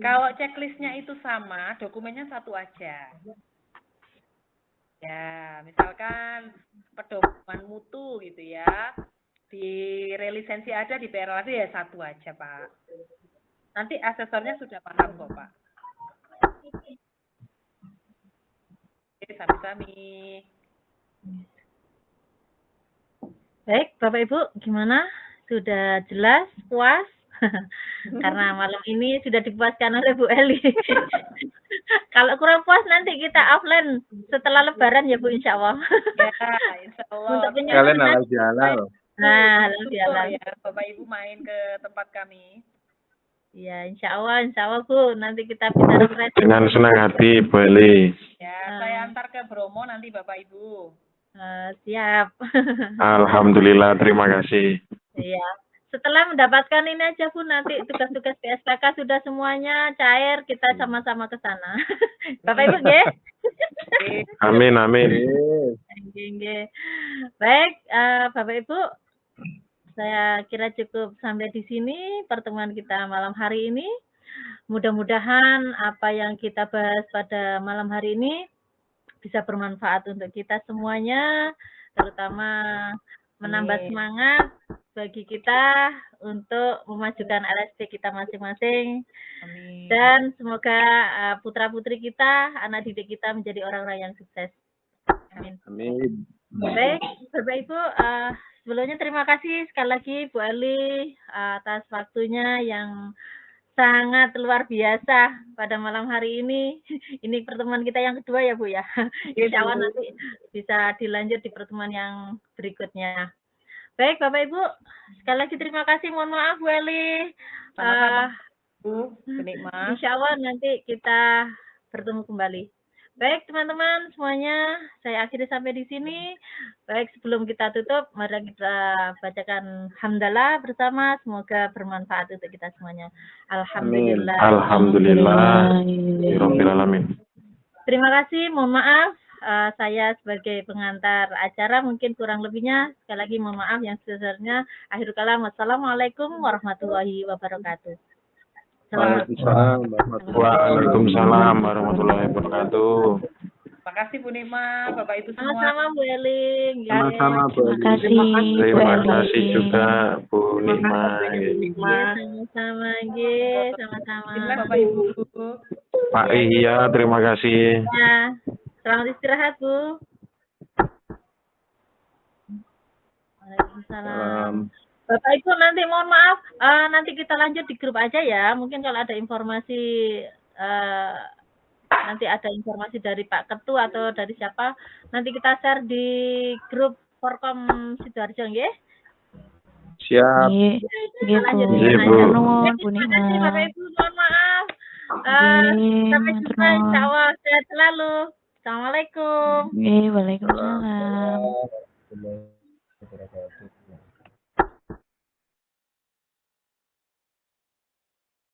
Kalau checklistnya itu sama, dokumennya satu aja. Ya, misalkan pedoman mutu gitu ya. Di relisensi ada, di PRLAD ya satu aja, Pak. Nanti asesornya sudah paham kok, Pak. Oke, sami-sami. Baik, Bapak Ibu, gimana? Sudah jelas, puas? Karena malam ini sudah dipuaskan oleh Bu Eli. Kalau kurang puas nanti kita offline setelah Lebaran ya Bu, insya Allah. Ya, insya Allah. Untuk Kalian penyusunan. halal bihalal. Nah, halal bihalal. Ya, Bapak Ibu main ke tempat kami. Ya, insya Allah Bu. Nanti kita bisa refresh. Dengan senang hati, Bu Eli. Ya, saya antar ke Bromo nanti Bapak Ibu. Siap. Alhamdulillah, terima kasih. Iya. Setelah mendapatkan ini aja Bu, nanti tugas-tugas PSKK sudah semuanya cair, kita sama-sama ke sana. Bapak Ibu, nggih? Amin. Nggih. Baik, Bapak Ibu, saya kira cukup sampai di sini pertemuan kita malam hari ini. Mudah-mudahan apa yang kita bahas pada malam hari ini bisa bermanfaat untuk kita semuanya, terutama menambah semangat bagi kita untuk memajukan LSP kita masing-masing. Dan semoga putra-putri kita, anak didik kita menjadi orang-orang yang sukses. Amin. Amin. Baik, Bapak Ibu, sebelumnya terima kasih sekali lagi Bu Eli atas waktunya yang sangat luar biasa pada malam hari ini. Ini pertemuan kita yang kedua ya Bu ya. Insya Allah nanti bisa dilanjut di pertemuan yang berikutnya. Baik Bapak Ibu, sekali lagi terima kasih. Mohon maaf Bu Eli. Insya Allah nanti kita bertemu kembali. Baik teman-teman semuanya, saya akhiri sampai di sini. Baik, sebelum kita tutup, mari kita bacakan hamdalah bersama. Semoga bermanfaat untuk kita semuanya. Alhamdulillah. Alhamdulillah. Rabbil alamin. Terima kasih, mohon maaf. Saya sebagai pengantar acara mungkin kurang lebihnya. Sekali lagi mohon maaf yang sebesarnya. Akhirul kalam. Wassalamualaikum warahmatullahi wabarakatuh. Waalaikumsalam warahmatullahi wabarakatuh. Terima kasih Bu Nikma, Bapak Ibu semua. Sama-sama Bu Eling. Sama-sama Bu Terima kasih Bu Terima Eli. kasih juga Bu Nikma. Sama-sama, sama-sama. Bapak Ibu. Pak Iya, terima kasih. Ya, selamat istirahat Bu. Waalaikumsalam. Bapak Ibu nanti mohon maaf, nanti kita lanjut di grup aja ya. Mungkin kalau ada informasi, nanti ada informasi dari Pak Ketua atau dari siapa, nanti kita share di grup Forkom Sidoarjo ya. Siap. Nggih Bu. Nuwun Bu Terima kasih Nikma. Bapak Ibu, mohon maaf. Sampai jumpa insya Allah, sehat selalu. Assalamualaikum. Waalaikumsalam.